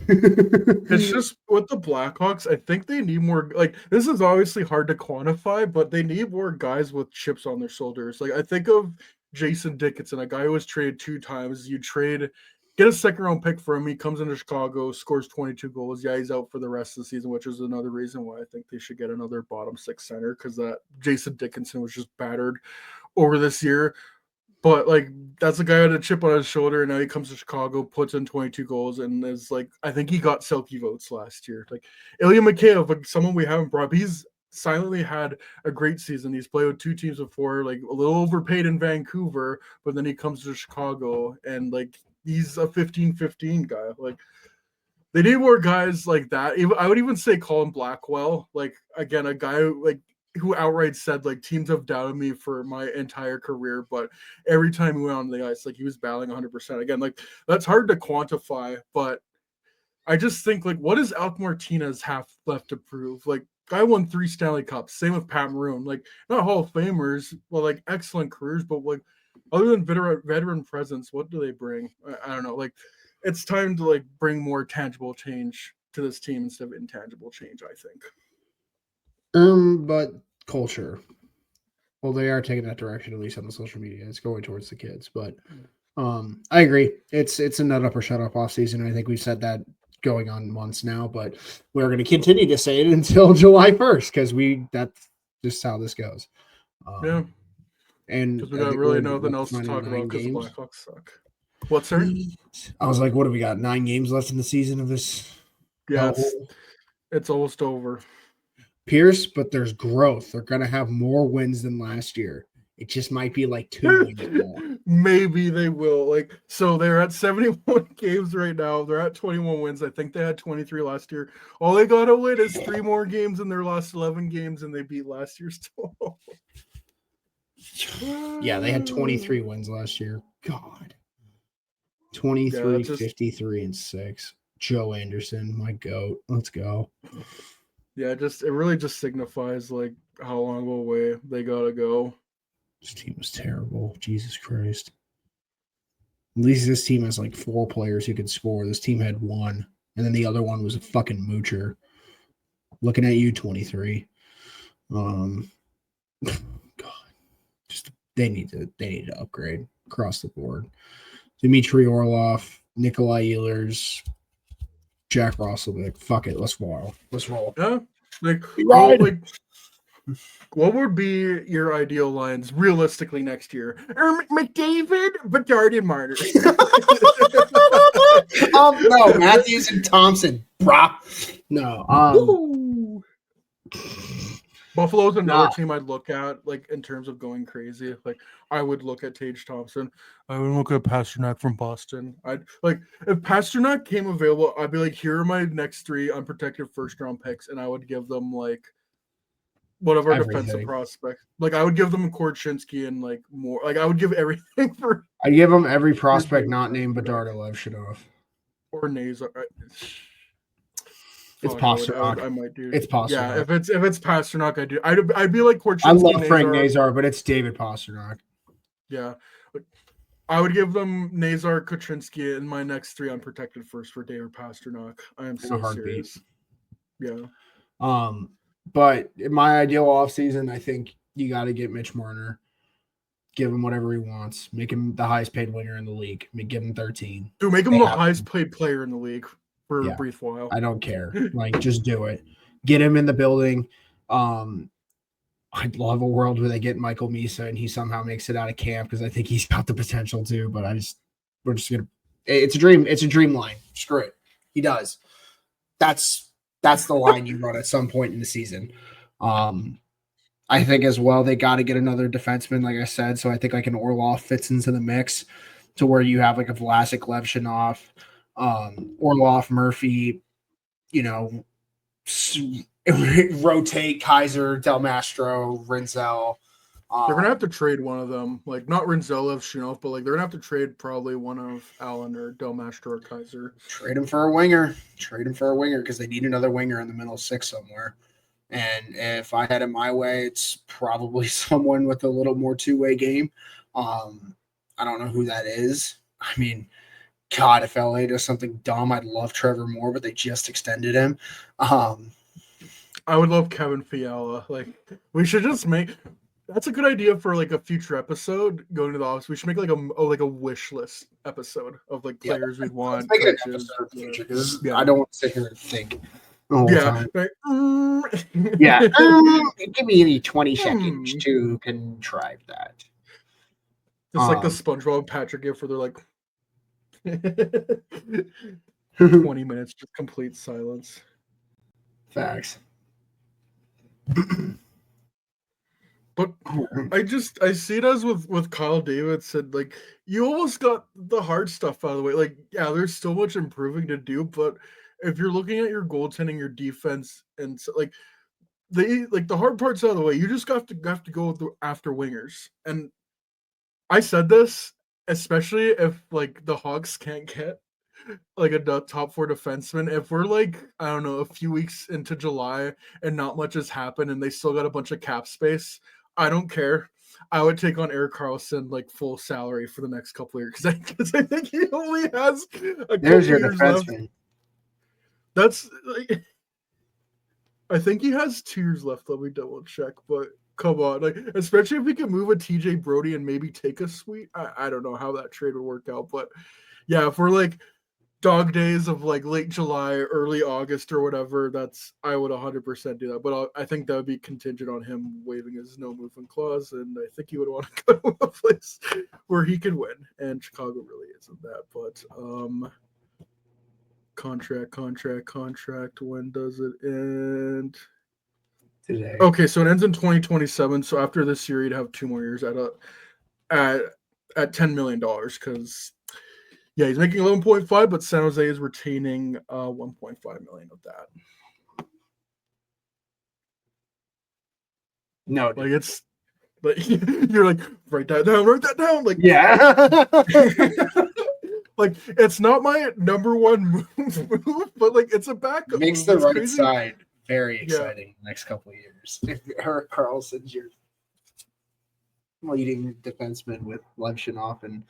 S1: it's just with the Blackhawks, I think they need more. Like, this is obviously hard to quantify, but they need more guys with chips on their shoulders. Like, I think of Jason Dickinson, a guy who was traded 2 times. You trade, get a second-round pick for him. He comes into Chicago, scores 22 goals. Yeah, he's out for the rest of the season, which is another reason why I think they should get another bottom 6 center, because that Jason Dickinson was just battered over this year. But like, that's a guy with a chip on his shoulder, and now he comes to Chicago, puts in 22 goals, and is like, I think he got Selke votes last year. Like Ilya Mikheyev, like someone we haven't brought up, he's silently had a great season. He's played with 2 teams before, like a little overpaid in Vancouver, but then he comes to Chicago and like he's a 15-15 guy. Like, they need more guys like that. I would even say Colin Blackwell, like again, a guy who outright said like teams have doubted me for my entire career, but every time he went on the ice, like he was battling 100%. Again, like that's hard to quantify, but I just think like, what does Alec Martinez have left to prove? Like, guy won 3 Stanley Cups. Same with Pat Maroon. Like, not Hall of Famers, well, like excellent careers, but like other than veteran presence, what do they bring? I don't know. Like, it's time to like bring more tangible change to this team instead of intangible change, I think.
S2: But culture. Well, they are taking that direction, at least on the social media. It's going towards the kids. But I agree. It's a nut up or shut up off season. I think we've said that going on months now, but we're going to continue to say it until July 1st because that's just how this goes.
S1: Yeah.
S2: And
S1: because we got really nothing else to talk about because the Blackhawks suck. What's there?
S2: I was like, what do we got? 9 games left in the season of this?
S1: Yeah, it's almost over.
S2: Pierce, but there's growth. They're going to have more wins than last year. It just might be like 2 wins more.
S1: Maybe they will. Like, so they're at 71 games right now. They're at 21 wins. I think they had 23 last year. All they got to win is 3 more games in their last 11 games, and they beat last year's total.
S2: Yeah, they had 23 wins last year. God. 23, 53, and 6. Joe Anderson, my goat. Let's go.
S1: Yeah, it really just signifies like how long away they gotta go.
S2: This team was terrible. Jesus Christ. At least this team has like 4 players who can score. This team had 1, and then the other one was a fucking moocher. Looking at you, 23. God, just they need to upgrade across the board. Dmitry Orlov, Nikolai Ehlers, Jack Roslovic. Fuck it, let's roll.
S1: Yeah, like what would be your ideal lines realistically next year? McDavid, Bedard, and Marner.
S3: No, Matthews and Thompson, brah. No.
S1: Buffalo's another team I'd look at, like in terms of going crazy. Like I would look at Tage Thompson. I would look at Pasternak from Boston. I'd like if Pasternak came available, I'd be like, here are my next 3 unprotected first-round picks, and I would give them like whatever defensive prospect. Like I would give them Korchinski and like more. Like I would give everything for.
S2: I'd give them every prospect not named Bedard or Levshunov
S1: or Nazar.
S2: It's Pasternak.
S1: I might do.
S2: It's Pasternak.
S1: Yeah, if it's Pasternak, I do. I'd be like Korchinski.
S2: I love Frank Nazar, but it's David Pasternak.
S1: Yeah, I would give them Nazar, Korchinski, and my next 3 unprotected first for David Pasternak. I am so serious. Yeah.
S2: But in my ideal offseason, I think you got to get Mitch Marner. Give him whatever he wants. Make him the highest paid winger in the league. Give him 13.
S1: Dude, make him the highest paid player in the league for a brief while.
S2: I don't care. Like, just do it. Get him in the building. I'd love a world where they get Michael Misa and he somehow makes it out of camp because I think he's got the potential to. But we're just gonna. It's a dream. It's a dream line. Screw it. He does. That's the line you run at some point in the season. I think as well they got to get another defenseman, like I said. So I think like an Orlov fits into the mix to where you have like a Vlasic, Levshunov, Orlov, Murphy, rotate Kaiser, Del Mastro, Rinzel,
S1: They're gonna have to trade one of them, like not Renzelov, Shinov, but like they're gonna have to trade probably one of Allen or Delmaster or Kaiser.
S3: Trade him for a winger. Trade him for a winger because they need another winger in the middle six somewhere. And if I had it my way, it's probably someone with a little more two-way game. I don't know who that is. I mean, God, if LA does something dumb, I'd love Trevor Moore, but they just extended him.
S1: I would love Kevin Fiala. Like we should just make. That's a good idea for like a future episode going to the office. We should make like a wish list episode of like players we'd want.
S3: Let's make it an
S1: coaches.
S3: episode in the future because
S1: Yeah.
S3: I don't want to sit here and think the whole time.
S1: Like,
S3: Yeah. Give me any 20 seconds to contrive that.
S1: Just like the SpongeBob and Patrick gift where they're like 20 minutes, just complete silence.
S3: Facts.
S1: But I see it as with Kyle Davidson, like you almost got the hard stuff out of the way. Like, yeah, there's still much improving to do, but if you're looking at your goaltending, your defense, and so, like the hard parts out of the way, you just have to go after wingers. And I said this, especially if like the Hawks can't get like a top four defenseman. If we're like, I don't know, a few weeks into July and not much has happened and they still got a bunch of cap space, I don't care. I would take on Erik Karlsson like full salary for the next couple of years because I think he only has a
S3: There's your
S1: couple years left.
S3: defenseman.
S1: That's like, I think he has 2 years left. Let me double check, but come on, like especially if we can move a TJ Brody and maybe take a sweet. I don't know how that trade would work out, but yeah, if we're like dog days of like late July, early August or whatever, I would 100% do that. But I think that would be contingent on him waiving his no movement clause, and I think he would want to go to a place where he could win, and Chicago really isn't that. But contract. When does it end?
S3: Today.
S1: Okay, so it ends in 2027. So after this year, you'd have 2 more years at $10 million because. Yeah, he's making 11.5, but San Jose is retaining 1.5 million of that.
S3: No,
S1: Like it's like you're like write that down. Like
S3: yeah.
S1: like it's not my number one move, but like it's a backup.
S3: Makes
S1: move.
S3: the
S1: It's
S3: right
S1: crazy.
S3: side very exciting next couple of years. If Erik Karlsson's your leading defenseman with Levshunov and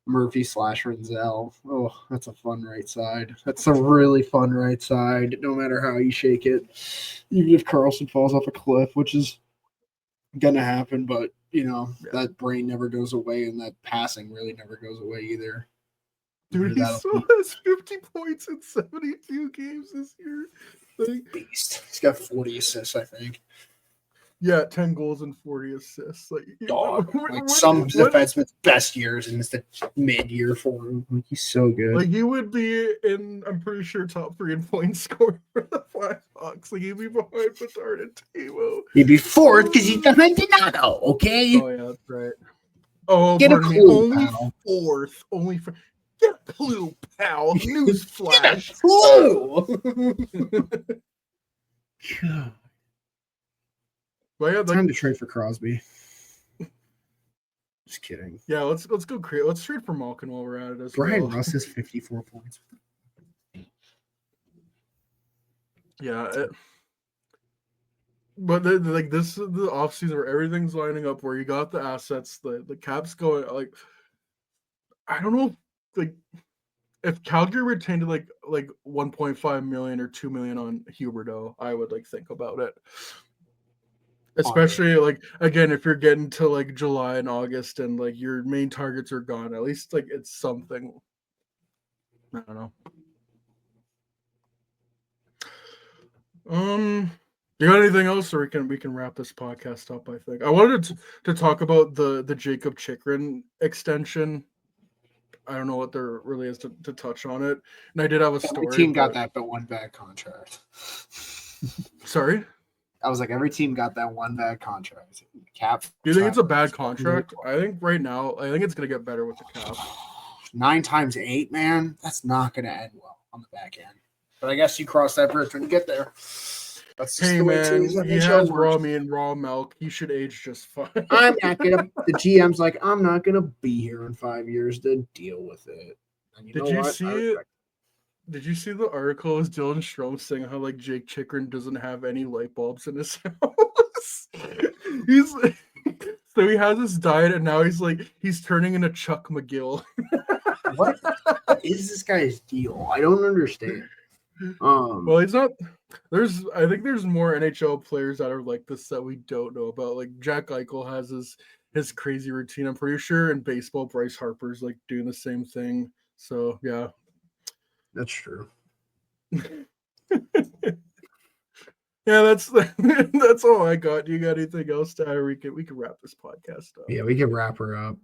S3: Murphy / Renzel. Oh, that's a fun right side. That's a really fun right side, no matter how you shake it. Even if Karlsson falls off a cliff, which is gonna happen, but that brain never goes away and that passing really never goes away either.
S1: Dude, he still has 50 points in 72 games this year. Like,
S3: beast. He's got 40 assists, I think.
S1: yeah, 10 goals and 40 assists. Like
S3: Dog. Like some defenseman's best years, and it's the mid-year for him. Like, he's so good.
S1: Like he would be in, I'm pretty sure, top 3 in points scored for the Blackhawks. Like he'd be behind Bedard and Timo.
S3: He'd be fourth because he's behind Donato, okay?
S1: Oh yeah, that's right. Oh,
S3: Get a
S1: pardon me.
S3: clue,
S1: Only
S3: pal.
S1: fourth. Only for get a clue, pal. Newsflash.
S3: God.
S1: But yeah,
S2: Time to trade for Crosby. Just kidding.
S1: yeah, let's go create. Let's trade for Malkin while we're at it as
S2: Brian
S1: well.
S2: Russ has 54 points.
S1: Yeah. But like this is the offseason where everything's lining up, where you got the assets, the cap's going. Like, I don't know, like if Calgary retained like 1.5 million or 2 million on Huberdeau, I would like think about it. Especially like again, if you're getting to like July and August and like your main targets are gone, at least like it's something. I don't know. You got anything else, or we can wrap this podcast up? I think I wanted to talk about the Jacob Chikrin extension. I don't know what there really is to touch on it, and I did have a story.
S3: Every team got that, but one bad contract.
S1: Sorry,
S3: I was like, every team got that one bad contract. Cap.
S1: do you think it's a bad contract? I think right now, I think it's gonna get better with the cap.
S3: 9 times 8, man. That's not going to end well on the back end. But I guess you cross that bridge when you get there.
S2: That's just
S1: Hey
S2: the way
S1: man,
S2: today's
S1: he
S2: NHL
S1: has raw
S2: works.
S1: meat and raw milk. He should age just fine.
S2: The GM's like, I'm not gonna be here in 5 years to deal with it. And you
S1: Did
S2: know
S1: you
S2: what?
S1: see
S2: I
S1: it?
S2: respect
S1: Did you see the article? Is Dylan Strome saying how like Jake Chikrin doesn't have any light bulbs in his house? He's so he has this diet and now he's turning into Chuck McGill.
S2: What is this guy's deal? I don't understand.
S1: Well, he's not. I think there's more NHL players that are like this that we don't know about. Like Jack Eichel has his crazy routine. I'm pretty sure in baseball, Bryce Harper's like doing the same thing. So yeah,
S2: That's true.
S1: yeah. That's all I got. Do you got anything else to add? We can wrap this podcast up.
S2: Yeah, we can wrap her up.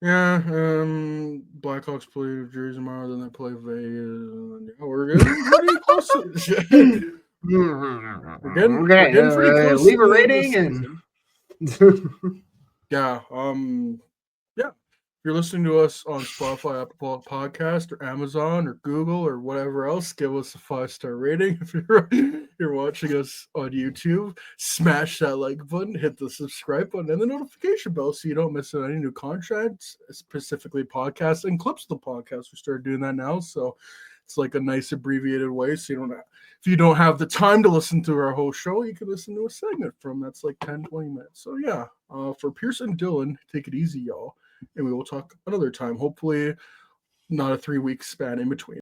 S1: Yeah, Blackhawks play New Jersey tomorrow, then they play Vegas. And yeah, we're getting pretty close. We're getting pretty close.
S2: Leave a
S1: to the
S2: rating
S1: season.
S2: and
S1: Yeah, yeah. If you're listening to us on Spotify, Apple Podcast, or Amazon, or Google, or whatever else, give us a 5-star rating. If you're watching us on YouTube, smash that like button, hit the subscribe button, and the notification bell so you don't miss any new content, specifically podcasts and clips of the podcast. We started doing that now, so it's like a nice abbreviated way. So if you don't have the time to listen to our whole show, you can listen to a segment from that's like 10, 20 minutes. So yeah, for Pierce and Dylan, take it easy, y'all. And we will talk another time. Hopefully not a 3-week span in between.